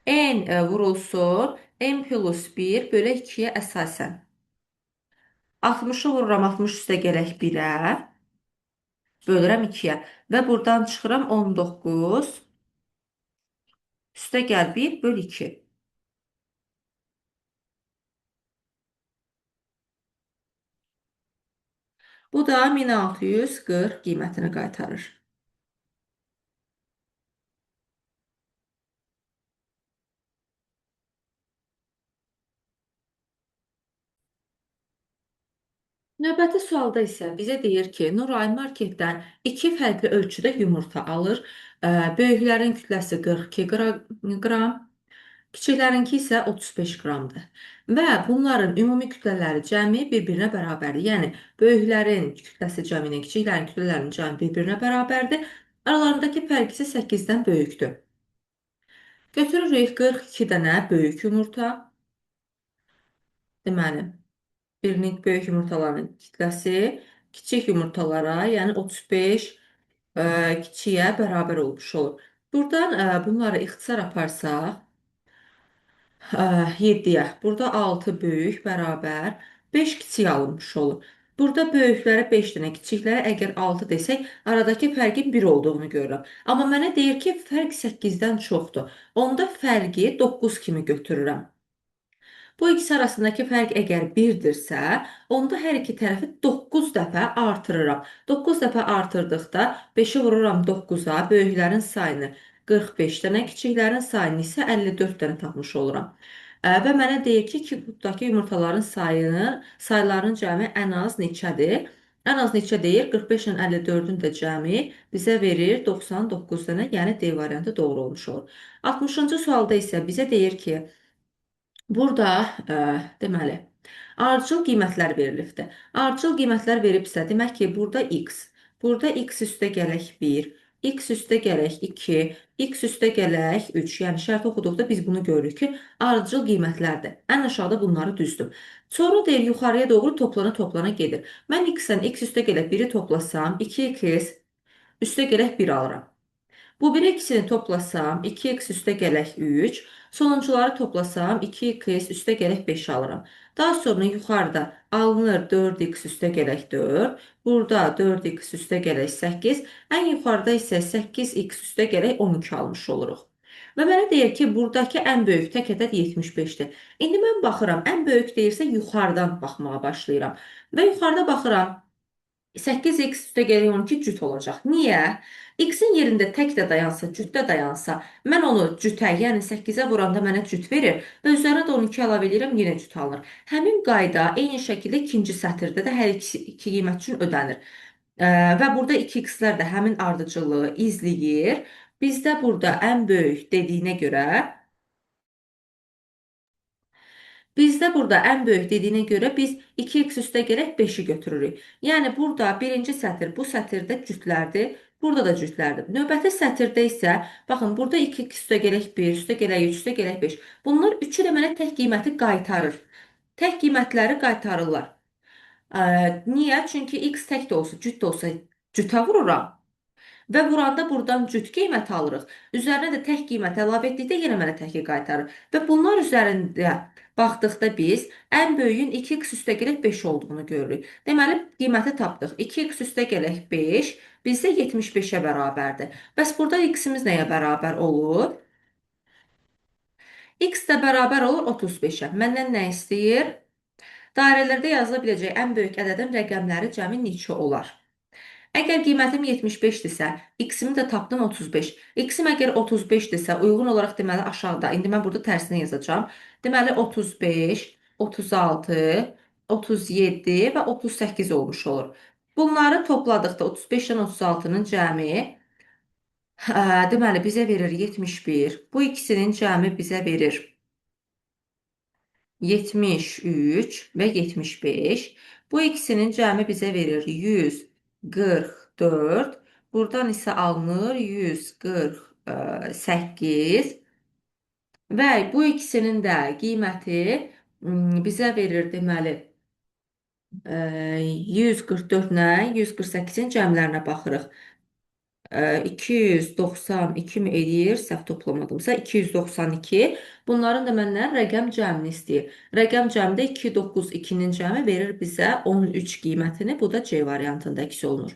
A: N vurulsun, n plus 1 bölü 2-yə əsasən. 60-ı vururam 60 üstə gələk 1-ə, bölürəm 2-yə və buradan çıxıram 19 üstə gəl 1 bölü 2. Bu da 1640 qiymətini qaytarır. Növbəti sualda isə bizə deyir ki, Nuray marketdən 2 fərqli ölçüdə yumurta alır. Böyüklərin kütləsi 42 qram, kiçiklərinki isə 35 qramdır. Və bunların ümumi kütlələri cəmi bir-birinə bərabərdir. Yəni, böyüklərin kütləsi cəmi ilə kiçiklərin kütlələrinin cəmi bir-birinə bərabərdir. Aralarındakı fərq isə 8-dən böyükdür. Götürürük 42 dənə böyük yumurta. Deməli, birinin böyük yumurtaların kütləsi kiçik yumurtalara, yəni 35 kiçiyə bərabər olmuş olur. Buradan bunları ixtisar aparsaq, 7-yə, burada 6 böyük bərabər 5 kiçik alınmış olur. Burada böyüklərə 5 dənə, kiçiklərə əgər 6 desək, aradakı fərqin 1 olduğunu görürəm. Amma mənə deyir ki, fərq 8-dən çoxdur. Onda fərqi 9 kimi götürürəm. Bu ikisi arasındakı fərq əgər 1-dirsə, onda hər iki tərəfi 9 dəfə artırıram. 9 dəfə artırdıqda 5-i vururam 9-a, böyüklərin sayını 45 dənə, kiçiklərin sayını isə 54 dənə tapmış oluram. Və mənə deyir ki, qutdakı yumurtaların sayılarının cəmi ən az neçədir? Ən az neçə deyir? 45 ilə 54-ün də cəmi bizə verir 99 dənə, yəni D variantı doğru olmuş olur. 60-cı sualda isə bizə deyir ki, burada deməli ardıcıl qiymətlər verilibdir. Ardıcıl qiymətlər veribsə, demək ki, burada x. Burada x üstə gələk 1, x üstə gələk 2, x üstə gələk 3. Yəni şərt oxuduqda biz bunu görürük ki, ardıcıl qiymətlərdir. Ən aşağıda bunları düzdüm. Sonra deyir yuxarıya doğru toplana gedir. Mən x-dən x üstə gələk 1-i toplasam, 2x üstə gələk 1 alıram. Bu bir ikisini toplasam 2x üstə gələk 3. Sonuncuları toplasam 2x üstə gələk 5 alıram. Daha sonra yuxarıda alınır 4x üstə gələk 4. Burada 4x üstə gələk 8. Ən yuxarıda isə 8x üstə gələk 12 almış oluruq. Və mənə deyir ki, buradakı ən böyük tək ədəd 75-dir. İndi mən baxıram, ən böyük deyirsə yuxarıdan baxmağa başlayıram. Və yuxarıda baxıram. 8x üstəgəl 12 cüt olacaq. Niyə? X-in yerində tək də dayansa, cütdə dayansa, mən onu cütə, yəni 8-ə vuranda mənə cüt verir və üzərinə də 12 əlavə edirəm, yenə cüt alınır. Həmin qayda eyni şəkildə ikinci sətirdə də hər iki qiymət üçün ödənir. Və burada 2x-lər də həmin ardıcıllığı izləyir. Bizdə burada ən böyük dediyinə görə Bizdə burada ən böyük dediyinə görə biz 2x üstə gələk 5-i götürürük. Yəni burada birinci sətir bu sətirdə cütlərdir. Burada da cütlərdir. Növbəti sətirdə isə baxın burada 2x üstə gələk 1, üstə gələk 3, üstə gələk 5. Bunlar üçü də mənə tək qiyməti qaytarır. Tək qiymətləri qaytarırlar. Niyə? Çünki x tək də olsa, cüt də olsa cütə vururam. Və vuranda buradan cüt qiymət alırıq. Üzərinə də tək qiymət əlavə etdikdə yenə mənə təki qaytarır. Və bunlar üzərində baxdıqda biz ən böyüyün 2x üstə gələk 5 olduğunu görürük. Deməli, qiyməti tapdıq. 2x üstə gələk 5 bizdə 75-ə bərabərdir. Bəs burada x-imiz nəyə bərabər olur? X də bərabər olur 35-ə. Məndən nə istəyir? Dairələrdə yazıla biləcək ən böyük ədədin rəqəmləri cəmi neçə olar? Əgər qiymətim 75-dirsə, x-imi də tapdım 35. X-im əgər 35-dirsə, uyğun olaraq deməli aşağıda, indi mən burada tərsinə yazacağam. Deməli 35, 36, 37 və 38 olmuş olur. Bunları topladıqda 35-dən 36-nın cəmi, deməli bizə verir 71. Bu ikisinin cəmi bizə verir 73 və 75. Bu ikisinin cəmi bizə verir 144. Buradan isə alınır 148. Və bu ikisinin də qiyməti bizə verir deməli 144 nə? 148-in cəmlərinə baxırıq. 292 mi eləyir? Səhv toplamadımsa 292. Bunların da məndən rəqəm cəmini istəyir. Rəqəm cəmdə 292-nin cəmi verir bizə 13 qiymətini. Bu da C variantında əks olunur.